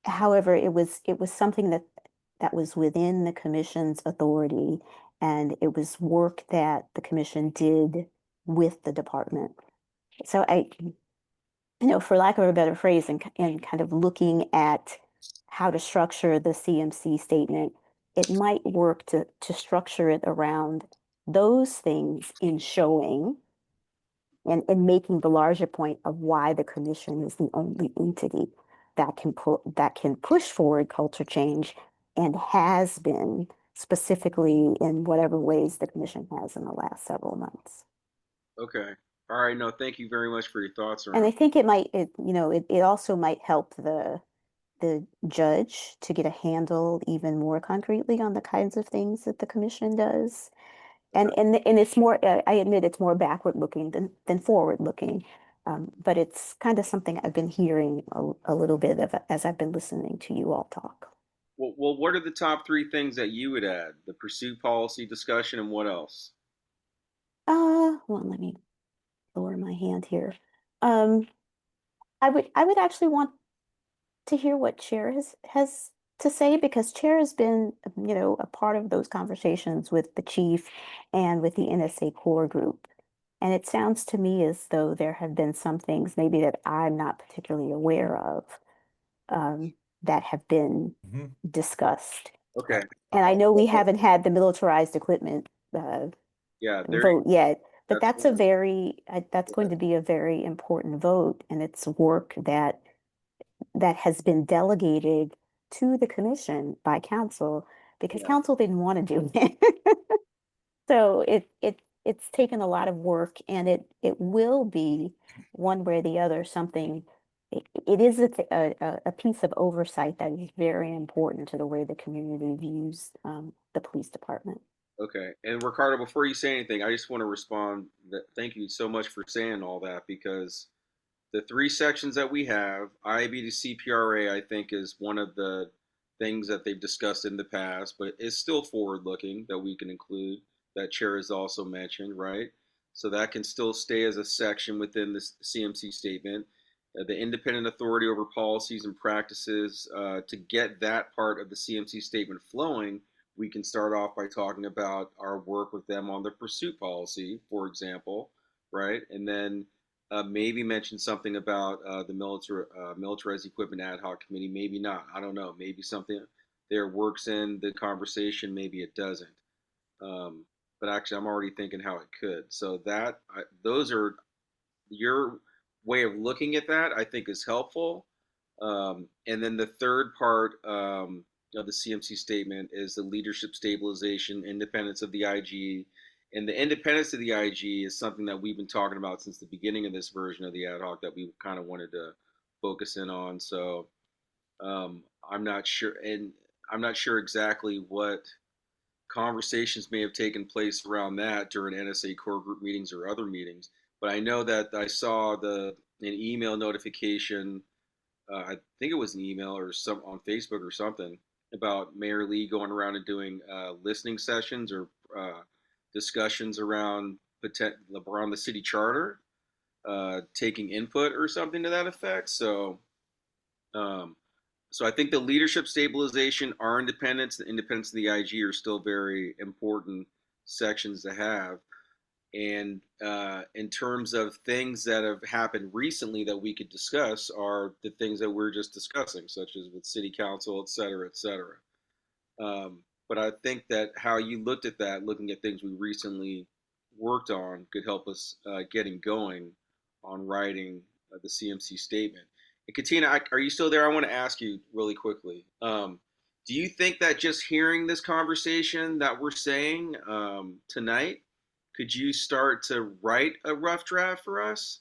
S6: However, it was something that was within the commission's authority, and it was work that the commission did with the department. So for lack of a better phrase, and kind of looking at how to structure the CMC statement, it might work to structure it around those things in showing and making the larger point of why the commission is the only entity that can push forward culture change, and has been, specifically in whatever ways the commission has in the last several months.
S1: Okay. All right. No, thank you very much for your thoughts
S6: And I
S1: around.
S6: think it also might help the judge to get a handle even more concretely on the kinds of things that the commission does. And it's more, I admit, it's more backward looking than forward looking. But it's kind of something I've been hearing a little bit of as I've been listening to you all talk.
S1: Well, what are the top three things that you would add? The pursuit policy discussion, and what else?
S6: Well, let me lower my hand here. Um, I would actually want to hear what Chair has to say, because Chair has been, a part of those conversations with the chief and with the NSA core group. And it sounds to me as though there have been some things maybe that I'm not particularly aware of, that have been
S5: Mhm.
S6: discussed.
S1: Okay.
S6: And I know we haven't had the militarized equipment
S1: Yeah,
S6: vote yet, but
S1: that's
S6: that's going to be a very important vote, and it's work that has been delegated to the commission by council, because
S1: Yeah.
S6: council didn't want to do it. So it's taken a lot of work, and it will be, one way or the other, something. It is a piece of oversight that is very important to the way the community views the police department.
S1: Okay. And Ricardo, before you say anything, I just want to respond that thank you so much for saying all that, because the three sections that we have, IAB to CPRA, I think is one of the things that they've discussed in the past, but it's still forward looking that we can include, that Chair has also mentioned, right? So that can still stay as a section within the CMC statement. The independent authority over policies and practices, to get that part of the CMC statement flowing, we can start off by talking about our work with them on the pursuit policy, for example, right? And then maybe mention something about the militarized equipment ad hoc committee. Maybe not. I don't know. Maybe something there works in the conversation. Maybe it doesn't. Um, but actually, I'm already thinking how it could. So those are your way of looking at that. I think is helpful. And then the third part of the CMC statement is the leadership stabilization, independence of the IG. And the independence of the IG is something that we've been talking about since the beginning of this version of the ad hoc that we kind of wanted to focus in on. So I'm not sure, and I'm not sure exactly what conversations may have taken place around that during NSA core group meetings or other meetings. But I know that I saw an email notification, I think it was an email or some on Facebook or something, about Mayor Lee going around and doing listening sessions or discussions around around the city charter, taking input or something to that effect. Um, so I think the leadership stabilization, our independence, the independence of the IG are still very important sections to have. And in terms of things that have happened recently that we could discuss are the things that we're just discussing, such as with city council, et cetera, et cetera. But I think that how you looked at that, looking at things we recently worked on, could help us getting going on writing the CMC statement. And Katina, are you still there? I want to ask you really quickly. Do you think that just hearing this conversation that we're saying tonight, could you start to write a rough draft for us?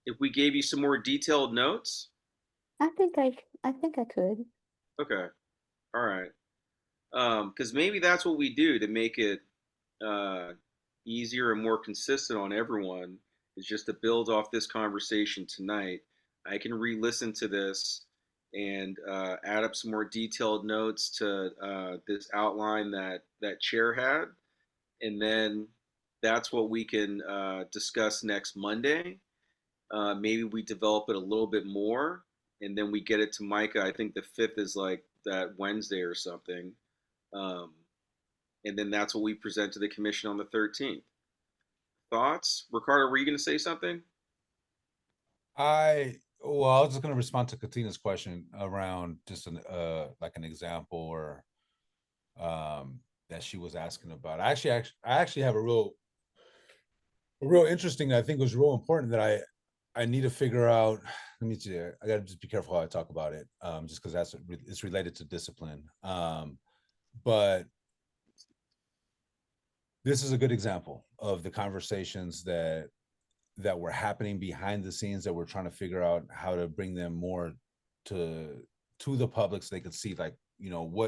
S1: if we gave you some more detailed notes?
S6: I think I could.
S1: Okay, all right. Because maybe that's what we do to make it uh, easier and more consistent on everyone, is just to build off this conversation tonight. I can re-listen to this and add up some more detailed notes to this outline that chair had, and then that's what we can discuss next Monday. Maybe we develop it a little bit more, and then we get it to Micah. I think the 5th is like that Wednesday or something. Um, and then that's what we present to the commission on the 13th. Thoughts? Ricardo, were you going to say something?
S5: Well, I was just going to respond to Katina's question around just an like an example or that she was asking about. I actually have a real interesting. I think was real important that I need to figure out. Let me see. I got to just be careful how I talk about it, just because it's related to discipline. But this is a good example of the conversations that were happening behind the scenes that we're trying to figure out how to bring them more to the public so they could see, like,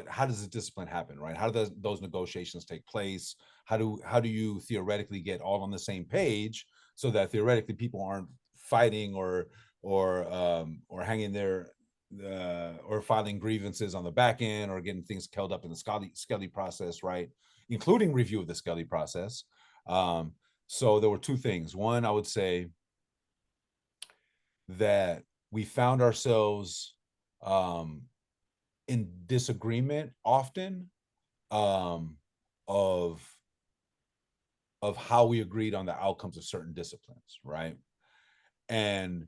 S5: how does the discipline happen, right? How do those negotiations take place? How do you theoretically get all on the same page so that theoretically people aren't fighting or hanging there or filing grievances on the back end or getting things held up in the Skelly process, right? Including review of the Skelly process. So there were two things. One, I would say that we found ourselves in disagreement often of how we agreed on the outcomes of certain disciplines, right? And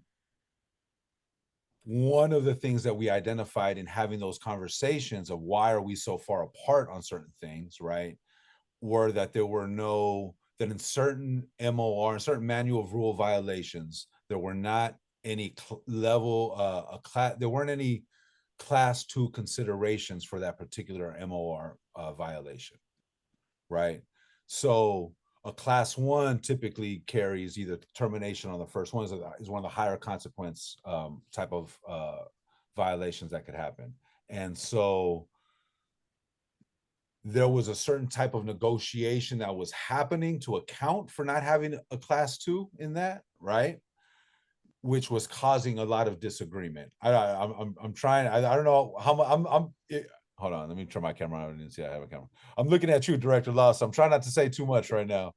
S5: one of the things that we identified in having those conversations of why are we so far apart on certain things, right, were that that in certain MOR, in certain manual of rule violations, there were not any there weren't any class 2 considerations for that particular MOR violation, right? So a class 1 typically carries either termination on the first one, is one of the higher consequence type of violations that could happen. And so there was a certain type of negotiation that was happening to account for not having a class 2 in that, right? Which was causing a lot of disagreement. I'm trying. I don't know how I'm. Hold on, let me turn my camera on. I didn't see I have a camera. I'm looking at you, Director Law, so I'm trying not to say too much right now.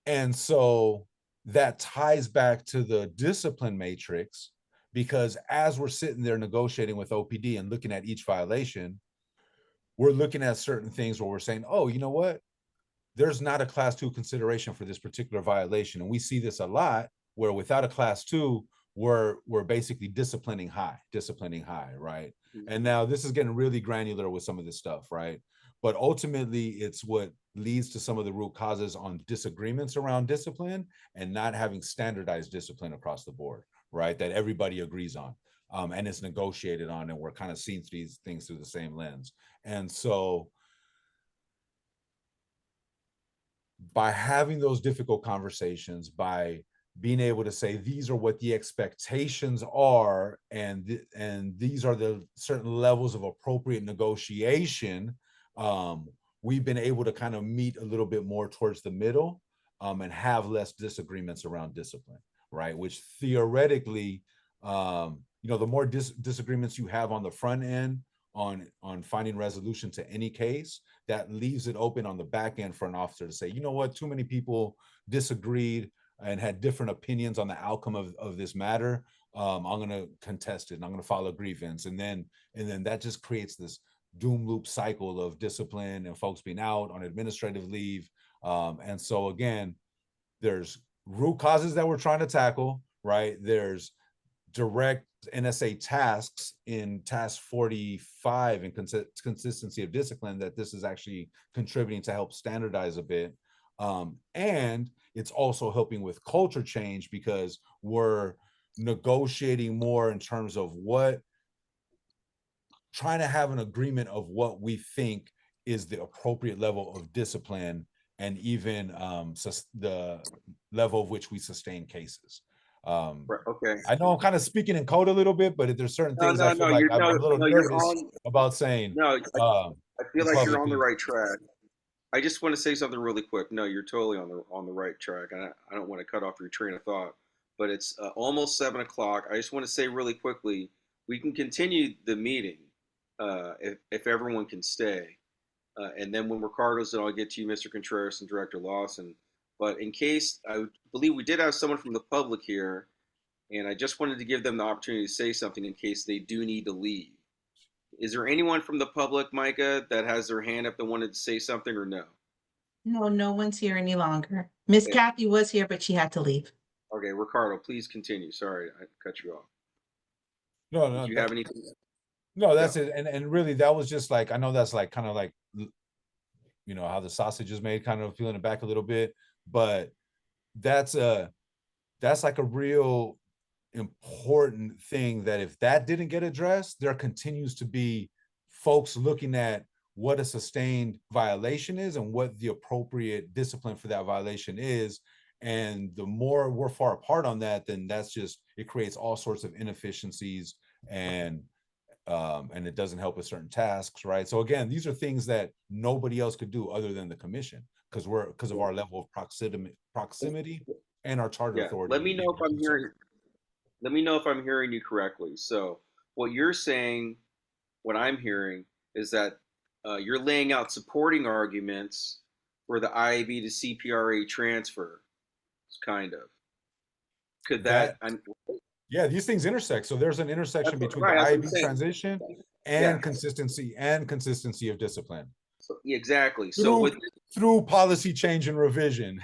S5: And so that ties back to the discipline matrix, because as we're sitting there negotiating with OPD and looking at each violation, we're looking at certain things where we're saying, oh, you know what? There's not a class 2 consideration for this particular violation. And we see this a lot where without a class 2, we're basically disciplining high, right? Mm-hmm. And now this is getting really granular with some of this stuff, right? But ultimately, it's what leads to some of the root causes on disagreements around discipline and not having standardized discipline across the board, right? That everybody agrees on. And it's negotiated on, and we're kind of seeing these things through the same lens. And so by having those difficult conversations, by being able to say these are what the expectations are, and these are the certain levels of appropriate negotiation, we've been able to kind of meet a little bit more towards the middle, and have less disagreements around discipline, right? Which theoretically, the more disagreements you have on the front end on finding resolution to any case, that leaves it open on the back end for an officer to say, you know what, too many people disagreed and had different opinions on the outcome of this matter. I'm going to contest it and I'm going to file a grievance. And then that just creates this doom loop cycle of discipline and folks being out on administrative leave. And so again, there's root causes that we're trying to tackle, right? There's direct NSA tasks in task 45 and consistency of discipline that this is actually contributing to help standardize a bit. And it's also helping with culture change because we're negotiating more in terms of trying to have an agreement of what we think is the appropriate level of discipline, and even level of which we sustain cases.
S1: Right, okay.
S5: I know I'm kind of speaking in code a little bit, but there's certain
S1: No,
S5: things I feel
S1: no,
S5: like
S1: you're
S5: I'm a little
S1: you're
S5: nervous
S1: on.
S5: about saying
S1: No, I feel
S5: in
S1: like you're
S5: public.
S1: on the right track. I just want to say something really quick. No, you're totally on the right track, and I don't want to cut off your train of thought. But it's almost 7 o'clock. I just want to say really quickly, we can continue the meeting if everyone can stay, and then when Ricardo's done, I'll get to you, Mr. Contreras and Director Lawson. But in case, I believe we did have someone from the public here, and I just wanted to give them the opportunity to say something in case they do need to leave. Is there anyone from the public, Micah, that has their hand up that wanted to say something or no?
S7: No, no one's here any longer. Miss
S1: Okay.
S7: Kathy was here, but she had to leave.
S1: Okay, Ricardo, please continue. Sorry, I cut you off.
S5: No, no,
S1: Did you have anything?
S5: no, that's it. And really, that was just like, I know that's like kind of like, you know, how the sausage is made, kind of feeling it back a little bit, but that's like a real important thing, that if that didn't get addressed, there continues to be folks looking at what a sustained violation is and what the appropriate discipline for that violation is. And the more we're far apart on that, then that's just, it creates all sorts of inefficiencies, and it doesn't help with certain tasks, right? So again, these are things that nobody else could do other than the commission, because of our level of proximity and our charter
S1: Yeah.
S5: authority.
S1: Let me know if I'm hearing. Let me know if I'm hearing you correctly. So, what you're saying, what I'm hearing, is that you're laying out supporting arguments for the IAB to CPRA transfer, kind of. Could that?
S5: Yeah, these things intersect. So there's an intersection between the
S1: Right,
S5: IAB transition and consistency of discipline.
S1: So, exactly. So
S5: through policy change and revision.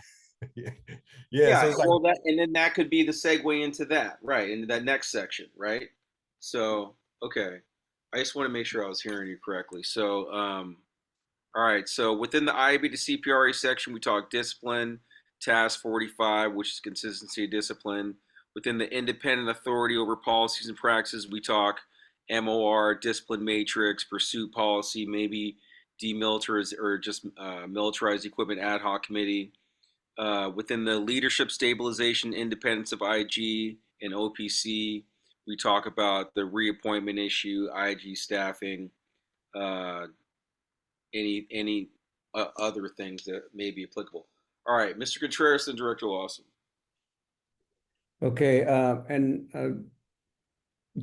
S1: Yeah.
S5: So it's like,
S1: well, and then that could be the segue into that, right? Into that next section, right? So, okay. I just want to make sure I was hearing you correctly. So, all right. So within the IAB to CPRA section, we talk discipline, task 45, which is consistency of discipline. Within the independent authority over policies and practices, we talk MOR, discipline matrix, pursuit policy, maybe demilitarized or just militarized equipment ad hoc committee. Within the leadership stabilization independence of IG and OPC, we talk about the reappointment issue, IG staffing, any other things that may be applicable. All right, Mr. Contreras and Director Lawson.
S2: Okay, and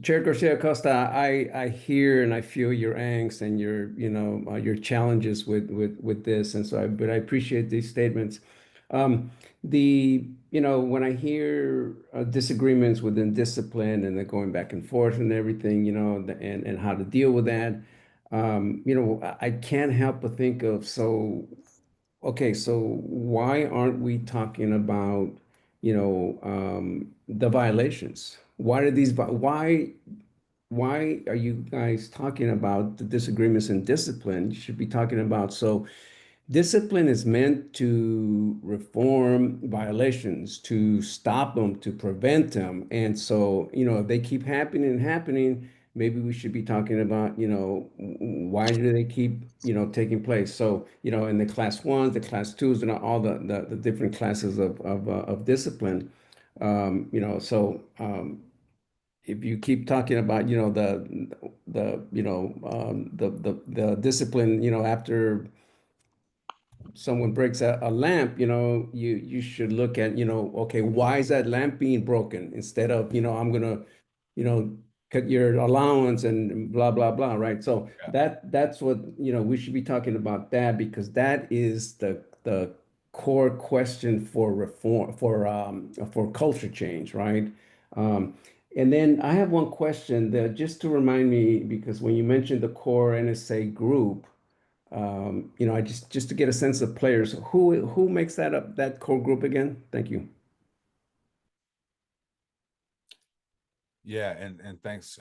S2: Chair Garcia Acosta, I hear and I feel your angst and your your challenges with this, and so but I appreciate these statements. When I hear disagreements within discipline and the going back and forth and everything, and how to deal with that, I can't help but think of, okay, so why aren't we talking about, the violations? Why are you guys talking about the disagreements in discipline? You should be talking about, so discipline is meant to reform violations, to stop them, to prevent them. And so, if they keep happening and happening, maybe we should be talking about, why do they keep, taking place? So, in the class ones, the class twos, and all the different classes of discipline, if you keep talking about, the discipline, after someone breaks a lamp, you should look at, okay, why is that lamp being broken? Instead of, I'm gonna, cut your allowance and blah, blah, blah, right? So that's what, we should be talking about, that because that is the core question for reform, for culture change, right? And then I have one question that just to remind me, because when you mentioned the core NSA group, I just to get a sense of players, who makes that up, that core group again? Thank you.
S5: yeah, and thanks,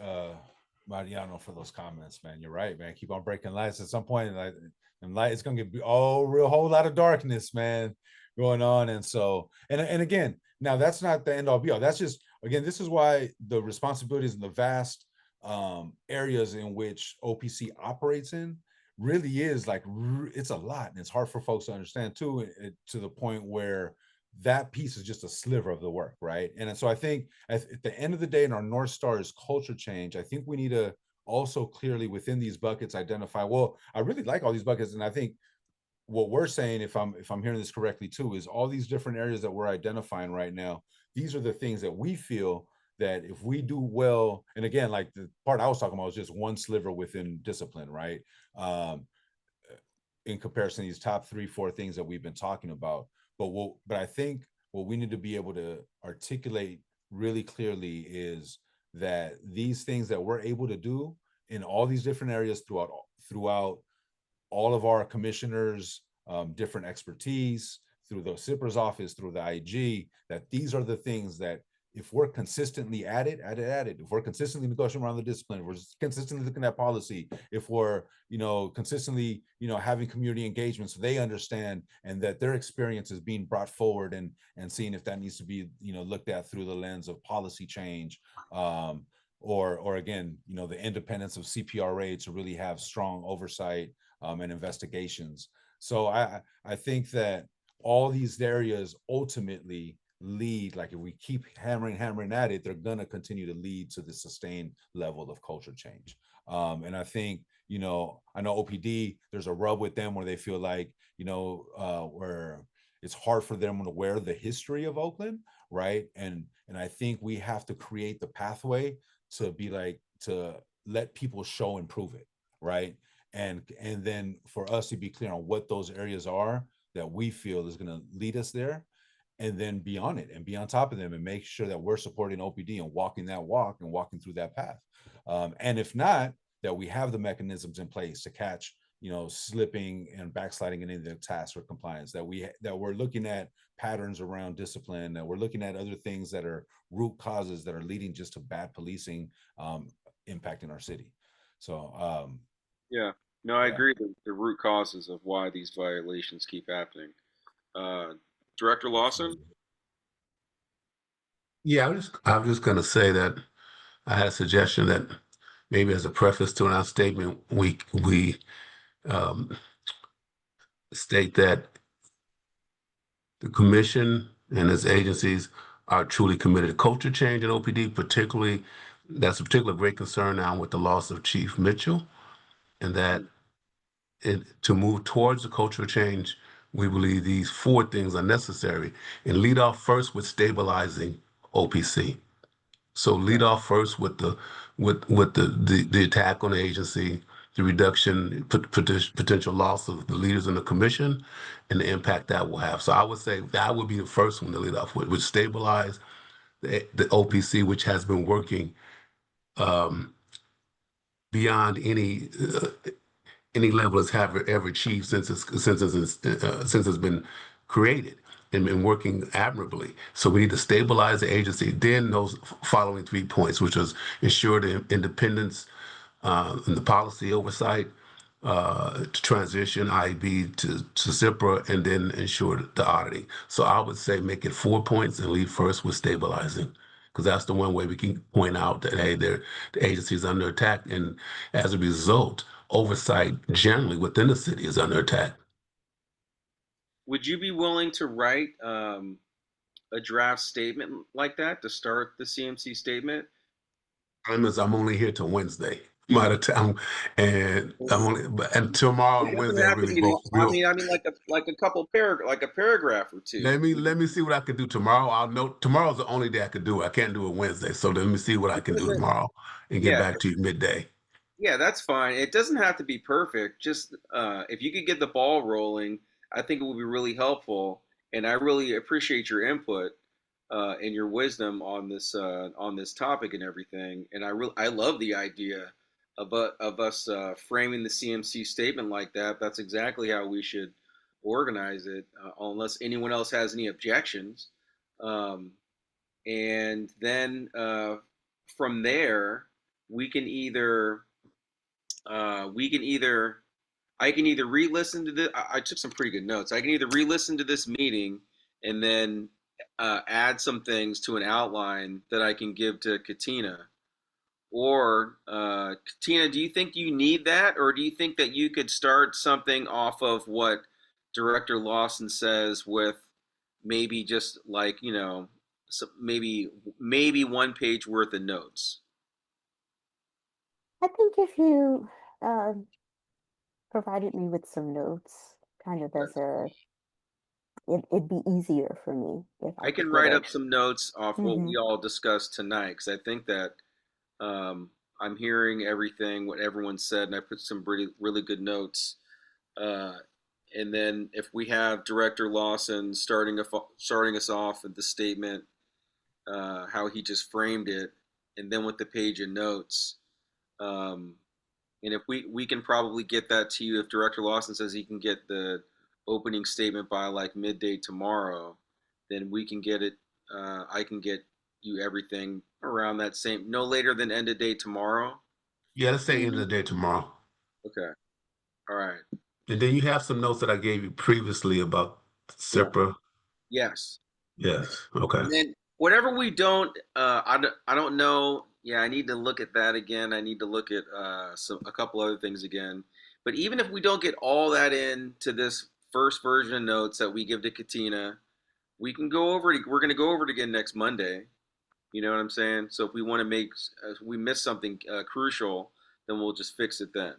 S5: Mariano, for those comments, man. You're right, man. Keep on breaking lights. At some point, like, and light, it's gonna get whole lot of darkness, man, going on. And so, and again, now that's not the end all be all. That's just, again, this is why the responsibilities in the vast areas in which OPC operates in really is like, it's a lot, and it's hard for folks to understand too, to the point where that piece is just a sliver of the work, right? And so I think at the end of the day, and our North Star is culture change, I think we need to also clearly within these buckets identify, well, I really like all these buckets. And I think what we're saying, if I'm hearing this correctly too, is all these different areas that we're identifying right now, these are the things that we feel that if we do well, and again, like the part I was talking about was just one sliver within discipline, right? In comparison to these top 3-4 things that we've been talking about. But I think what we need to be able to articulate really clearly is that these things that we're able to do in all these different areas throughout all of our commissioners, different expertise, through the SIPR's office, through the IG, that these are the things that if we're consistently at it, if we're consistently negotiating around the discipline, if we're consistently looking at policy, if we're, consistently, having community engagement so they understand and that their experience is being brought forward and seeing if that needs to be, looked at through the lens of policy change, or again, the independence of CPRA to really have strong oversight and investigations. So I think that all these areas ultimately lead, like if we keep hammering at it, they're going to continue to lead to the sustained level of culture change. And I think, I know OPD, there's a rub with them where they feel like, where it's hard for them to wear the history of Oakland, right? And I think we have to create the pathway to be like, to let people show and prove it, right? And then for us to be clear on what those areas are that we feel is going to lead us there, and then be on it and be on top of them and make sure that we're supporting OPD and walking that walk and walking through that path. And if not, that we have the mechanisms in place to catch, slipping and backsliding in any of the tasks or compliance, that we're looking at patterns around discipline, that we're looking at other things that are root causes that are leading just to bad policing, impacting our city. So,
S1: Yeah, no, I agree. The root causes of why these violations keep happening. Director Lawson?
S4: Yeah, I'm just going to say that I had a suggestion that maybe as a preface to our statement, we um, state that the commission and its agencies are truly committed to culture change in OPD, particularly that's a particular great concern now with the loss of Chief Mitchell, and that to move towards the cultural change, we believe these 4 things are necessary. And lead off first with stabilizing OPC. So lead off first with the attack on the agency, the reduction, potential loss of the leaders in the commission, and the impact that will have. So I would say that would be the first one to lead off with, which stabilize the OPC, which has been working beyond any level it's ever achieved since it's been created and been working admirably. So we need to stabilize the agency. Then those following 3 points, which is ensure the independence and the policy oversight, to transition IB to CIPRA, and then ensure the auditing. So I would say make it 4 points and lead first with stabilizing, because that's the one way we can point out that, hey, the agency is under attack, and as a result, oversight generally within the city is under attack.
S1: Would you be willing to write a draft statement like that to start the CMC statement?
S4: I'm only here till Wednesday. I'm out of town, and and tomorrow
S1: It
S4: and
S1: doesn't
S4: Wednesday I
S1: have to
S4: really
S1: be
S4: go.
S1: long. I mean, like a couple like a paragraph or two.
S4: Let me see what I can do tomorrow. I'll know tomorrow's the only day I could do it. I can't do it Wednesday, so let me see what I
S1: It
S4: can do
S1: doesn't.
S4: tomorrow and get
S1: Yeah,
S4: back to you midday.
S1: yeah, that's fine. It doesn't have to be perfect. Just if you could get the ball rolling, I think it would be really helpful. And I really appreciate your input and your wisdom on this topic and everything. And I love the idea of us framing the CMC statement like that. That's exactly how we should organize it, unless anyone else has any objections. Um, and then from there, we can either we can either I can either re-listen to this. I took some pretty good notes. I can either re-listen to this meeting and then add some things to an outline that I can give to Katina. Or Katina, do you think you need that, or do you think that you could start something off of what Director Lawson says with maybe just like, so maybe 1 page worth of notes.
S6: I think if you uh, provided me with some notes, kind of as it'd be easier for me if I
S1: I can
S6: could get
S1: write
S6: a.
S1: up some notes off what
S6: Hmm.
S1: we all discussed tonight because I think that I'm hearing everything, what everyone said, and I put some really good notes. Uh, and then if we have Director Lawson starting us off with the statement, how he just framed it, and then with the page of notes. Um, and if we can probably get that to you if Director Lawson says he can get the opening statement by like midday tomorrow, then we can get it. I can get you everything around that same, no later than end of day tomorrow.
S4: Yeah, let's say end of the day tomorrow.
S1: Okay. All right.
S4: And then you have some notes that I gave you previously about
S1: Yeah.
S4: SIPRA.
S1: Yes.
S4: Yes. Okay.
S1: And then whatever we don't, I don't know. Yeah, I need to look at that again. I need to look at a couple other things again. But even if we don't get all that into this first version of notes that we give to Katina, we can go over it. We're going to go over it again next Monday. You know what I'm saying? So if we want to if we miss something crucial, then we'll just fix it then.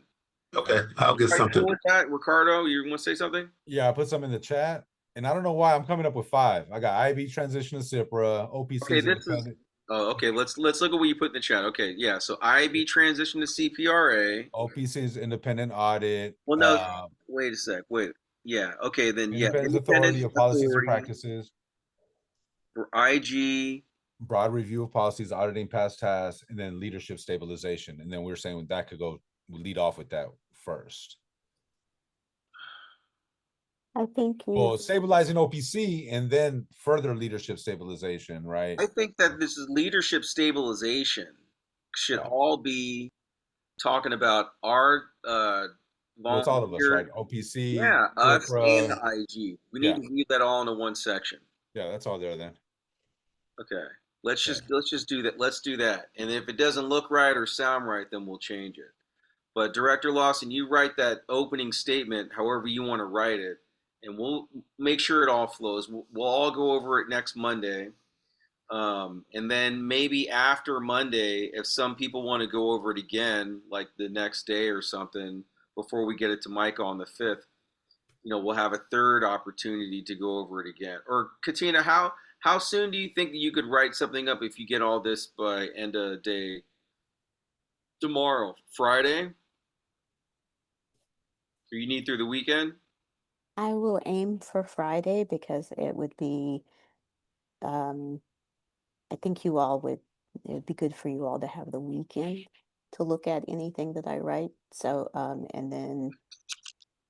S4: Okay. I'll get
S1: Are you
S4: something.
S1: cool with that, Ricardo? You want to say something?
S5: Yeah, I put some in the chat, and I don't know why I'm coming up with 5. I got IB transition to CIPRA,
S1: Okay,
S5: OPC's
S1: this is.
S5: independent,
S1: Oh, okay. Let's look at what you put in the chat. Okay, yeah. So IB transition to CPRA.
S5: OPC's independent audit,
S1: Well, no. Wait a sec. Wait. Yeah. Okay. Then yeah.
S5: independence authority
S1: Independence
S5: of policies and
S1: authority
S5: practices,
S1: for IG.
S5: broad review of policies, auditing past tasks, and then leadership stabilization. And then we're saying that could go lead off with that first.
S6: I think
S5: Well,
S6: you.
S5: stabilizing OPC and then further leadership stabilization, right?
S1: I think that this is leadership stabilization should
S5: Yeah.
S1: all be talking about our
S5: Well, it's all of us,
S1: volunteer.
S5: right? OPC,
S1: Yeah, us and
S5: CIPRA.
S1: the IG. We need
S5: Yeah.
S1: to view that all into one section.
S5: Yeah, that's all there then.
S1: Okay. Let's
S5: Okay.
S1: just do that. Let's do that. And if it doesn't look right or sound right, then we'll change it. But Director Lawson, you write that opening statement however you want to write it, and we'll make sure it all flows. We'll all go over it next Monday. And then maybe after Monday, if some people want to go over it again, like the next day or something, before we get it to Micah on the 5th, we'll have a third opportunity to go over it again. Or Katina, how soon do you think that you could write something up if you get all this by end of day tomorrow, Friday? Or you need through the weekend?
S6: I will aim for Friday because it would be. Um, I think you all would. It would be good for you all to have the weekend to look at anything that I write. So, and then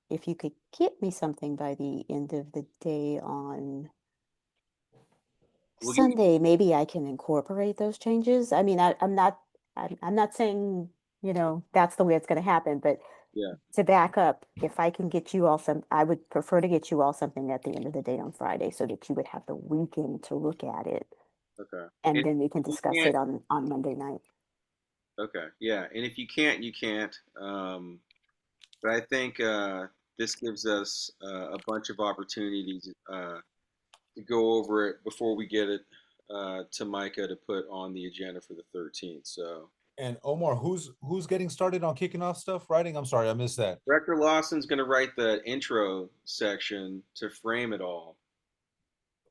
S6: if you could get me something by the end of the day on
S1: We'll give you,
S6: Sunday, maybe I can incorporate those changes. I mean, I'm not saying, that's the way it's going to happen, but
S1: yeah,
S6: to back up, if I can get you all I would prefer to get you all something at the end of the day on Friday so that you would have the weekend to look at it,
S1: okay.
S6: and
S1: And
S6: then we can
S1: if you
S6: discuss
S1: can't,
S6: it on Monday night.
S1: okay, yeah. And if you can't, you can't. But I think this gives us a bunch of opportunities to go over it before we get it to Micah to put on the agenda for the 13th. So
S5: And Omar, who's getting started on kicking off stuff writing? I'm sorry, I missed that.
S1: Director Lawson's going to write the intro section to frame it all,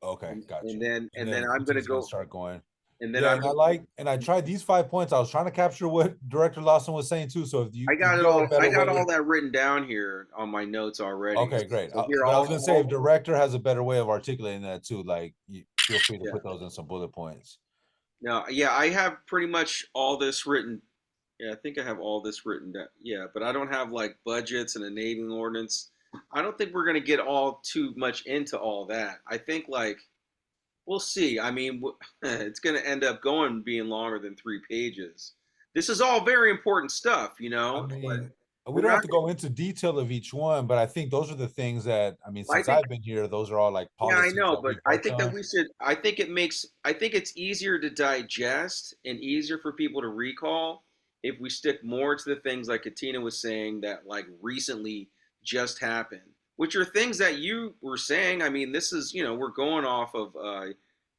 S5: Okay,
S1: and,
S5: got
S1: and
S5: you.
S1: then
S5: And
S1: and then
S5: then
S1: I'm going to
S5: Katina's gonna
S1: go,
S5: start going.
S1: and then
S5: Yeah,
S1: I'm
S5: and
S1: going to.
S5: I tried these 5 points. I was trying to capture what Director Lawson was saying too. So
S1: I
S5: if
S1: got it
S5: you have a
S1: all. I
S5: better
S1: got
S5: way,
S1: all that written down here on my notes already.
S5: okay, great.
S1: So here,
S5: But I was gonna say if Director has a better way of articulating that too, like feel free to
S1: yeah.
S5: put those in some bullet points.
S1: No, yeah, I have pretty much all this written. Yeah, I think I have all this written down. Yeah, but I don't have like budgets and a naming ordinance. I don't think we're going to get all too much into all that. I think like we'll see. I mean, it's going to end up going being longer than 3 pages. This is all very important stuff,
S5: I
S1: but
S5: mean, we
S1: we're
S5: don't have
S1: not.
S5: to go into detail of each one, but I think those are the things that I mean,
S1: I
S5: since
S1: think.
S5: I've been here, those are all like
S1: Yeah, I
S5: policies
S1: know,
S5: that
S1: but
S5: we've
S1: I
S5: worked
S1: think that
S5: on.
S1: we should. I think it makes. I think it's easier to digest and easier for people to recall if we stick more to the things like Katina was saying that like recently just happened, which are things that you were saying. I mean, this is, we're going off of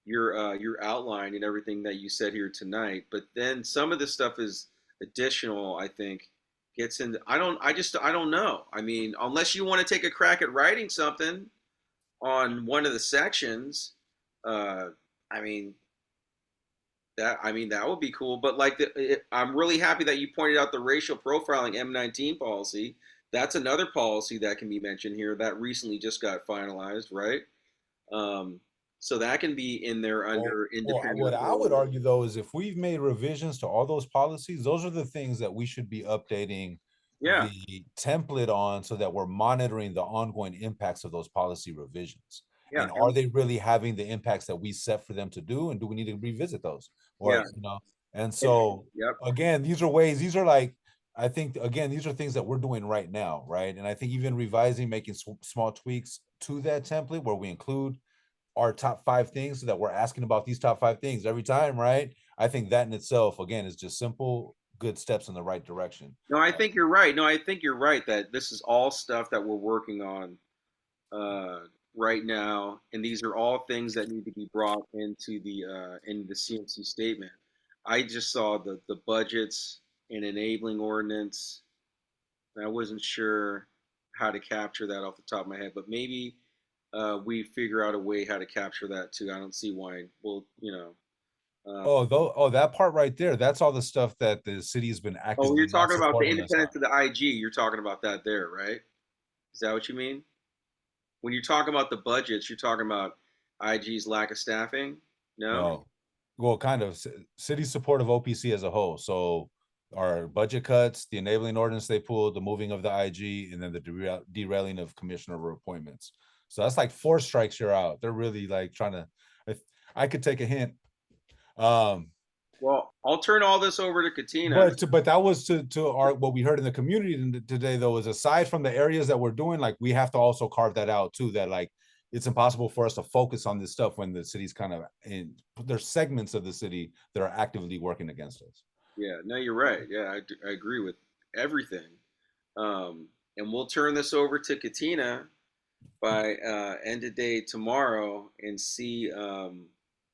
S1: your outline and everything that you said here tonight. But then some of this stuff is additional, I think, gets into. I don't know. I mean, unless you want to take a crack at writing something on one of the sections, uh, I mean, that would be cool. But like, I'm really happy that you pointed out the racial profiling M19 policy. That's another policy that can be mentioned here that recently just got finalized, right? Um, so that can be in there under independent.
S5: What I would argue though is if we've made revisions to all those policies, those are the things that we should be updating
S1: Yeah,
S5: the template on so that we're monitoring the ongoing impacts of those policy revisions.
S1: yeah,
S5: And are they really having the impacts that we set for them to do? And do we need to revisit those? Or,
S1: yeah,
S5: and so
S1: yep,
S5: again, these are like, I think, again, these are things that we're doing right now, right? And I think even revising, making small tweaks to that template where we include our top 5 things so that we're asking about these top 5 things every time, right? I think that in itself, again, is just simple, good steps in the right direction.
S1: No, I think you're right. No, I think you're right that this is all stuff that we're working on right now, and these are all things that need to be brought into the CMC statement. I just saw the budgets and enabling ordinance, and I wasn't sure how to capture that off the top of my head, but maybe we figure out a way how to capture that too. I don't see why. Well,
S5: That part right there, that's all the stuff that the city has been
S1: oh,
S5: actively
S1: you're
S5: not
S1: talking about the
S5: supporting us on.
S1: independence of the IG. You're talking about that there, right? Is that what you mean? When you're talking about the budgets, you're talking about IG's lack of staffing? No?
S5: No, well, kind of city support of OPC as a whole. So our budget cuts, the enabling ordinance they pulled, the moving of the IG, and then the derailing of commissioner appointments. So that's like 4 strikes you're out. They're really like trying to. I could take a hint.
S1: Well, I'll turn all this over to Katina.
S5: But that was to our what we heard in the community today though is aside from the areas that we're doing, like we have to also carve that out too. That like it's impossible for us to focus on this stuff when the city's kind of in. There's segments of the city that are actively working against us.
S1: Yeah, no, you're right. Yeah, I agree with everything. And we'll turn this over to Katina by end of day tomorrow and see.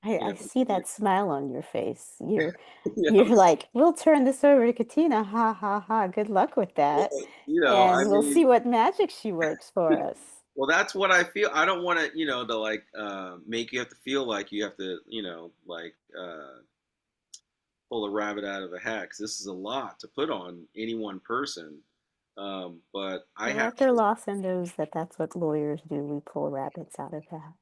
S6: I see that smile on your face. You're
S1: you
S6: you're
S1: know,
S6: like, we'll turn this over to Katina. Ha ha ha. Good luck with that.
S1: I
S6: And we'll
S1: mean,
S6: see what magic she works for us.
S1: well, that's what I feel. I don't want to, to like make you have to feel like you have to, like pull a rabbit out of a hat. 'Cause this is a lot to put on any one person. But I have.
S6: Director Lawson knows that that's what lawyers do. We pull rabbits out of hats.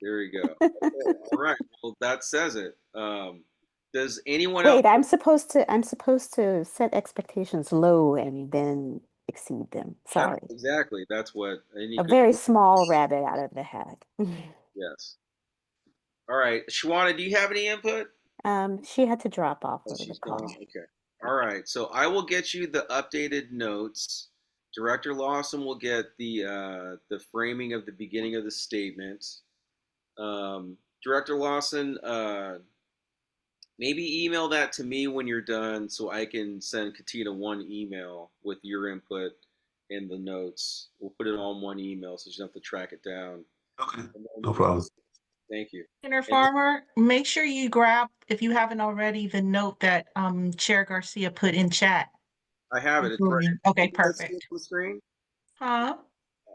S1: There you go. Okay, all right. Well, that says it. Does anyone else?
S6: Wait, I'm supposed to set expectations low and then exceed them. Sorry.
S1: Exactly. That's what any
S6: A
S1: good.
S6: very small rabbit out of the hat.
S1: Yes. All right, Shawana, do you have any input?
S6: She had to drop off
S1: Oh,
S6: of the
S1: she's
S6: call.
S1: gone. Okay. All right. So I will get you the updated notes. Director Lawson will get the framing of the beginning of the statement. Director Lawson, maybe email that to me when you're done so I can send Katina one email with your input and the notes. We'll put it on one email so she doesn't have to track it down.
S4: Okay, no problem.
S1: Thank you.
S7: Senator Farmer, make sure you grab, if you haven't already, the note that Chair Garcia put in chat.
S1: I have it. It's right.
S7: Okay,
S1: Can you guys see it
S7: perfect.
S1: on the screen?
S7: Huh?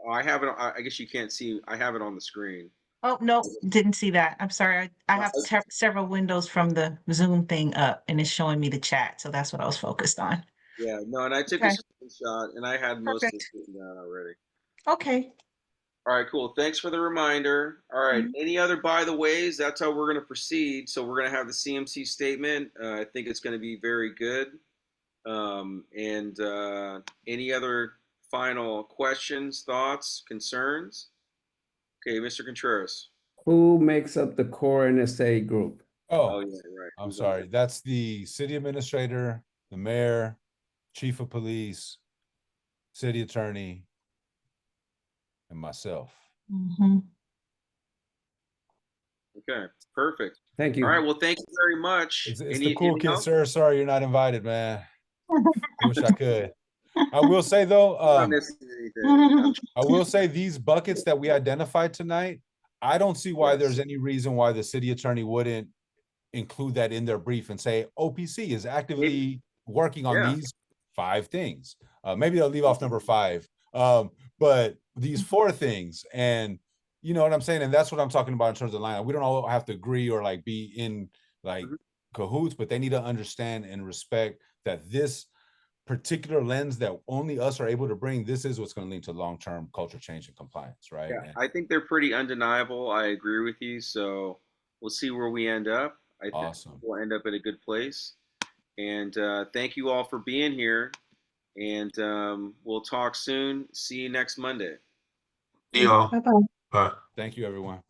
S1: Oh, I have it. I guess you can't see. I have it on the screen.
S7: Oh, no, didn't see that. I'm sorry. I have several windows from the Zoom thing up and it's showing me the chat. So that's what I was focused on.
S1: Yeah, no, and I took a
S7: Okay.
S1: screenshot and I had most of it
S7: Perfect.
S1: written down already.
S7: Okay.
S1: All right, cool. Thanks for the reminder. All right,
S7: Mhm.
S1: any other by the ways? That's how we're going to proceed. So we're going to have the CMC statement. I think it's going to be very good. And any other final questions, thoughts, concerns? Okay, Mr. Contreras.
S2: Who makes up the core NSA group?
S1: Oh
S5: Oh,
S1: yeah, right.
S5: I'm
S1: Who's on
S5: sorry. That's the city administrator, the mayor, chief of police, city attorney, and myself.
S7: Mhm.
S1: Okay, perfect.
S2: Thank
S1: All right,
S2: you.
S1: well, thank you very much.
S5: It's the cool
S1: Anything
S5: kid,
S1: else?
S5: sir. Sorry, you're not invited, man. I wish I could. I will say though,
S1: Not missing anything. I'm
S5: I will say these buckets that we identified tonight, I don't see why
S1: Yes.
S5: there's any reason why the city attorney wouldn't include that in their brief and say OPC is actively working on
S1: Yeah.
S5: these 5 things. Maybe they'll leave off number 5. But these 4 things, and you know what I'm saying? And that's what I'm talking about in terms of line. We don't all have to agree or like be in like cahoots, but they need to understand and respect that this particular lens that only us are able to bring, this is what's going to lead to long-term culture change and compliance, right?
S1: Yeah,
S5: And
S1: I think they're pretty undeniable. I agree with you. So we'll see where we end up. I think
S5: awesome.
S1: we'll end up in a good place. And thank you all for being here. And we'll talk soon. See you next Monday.
S4: y'all.
S7: Bye-bye.
S4: Bye.
S5: Thank you, everyone.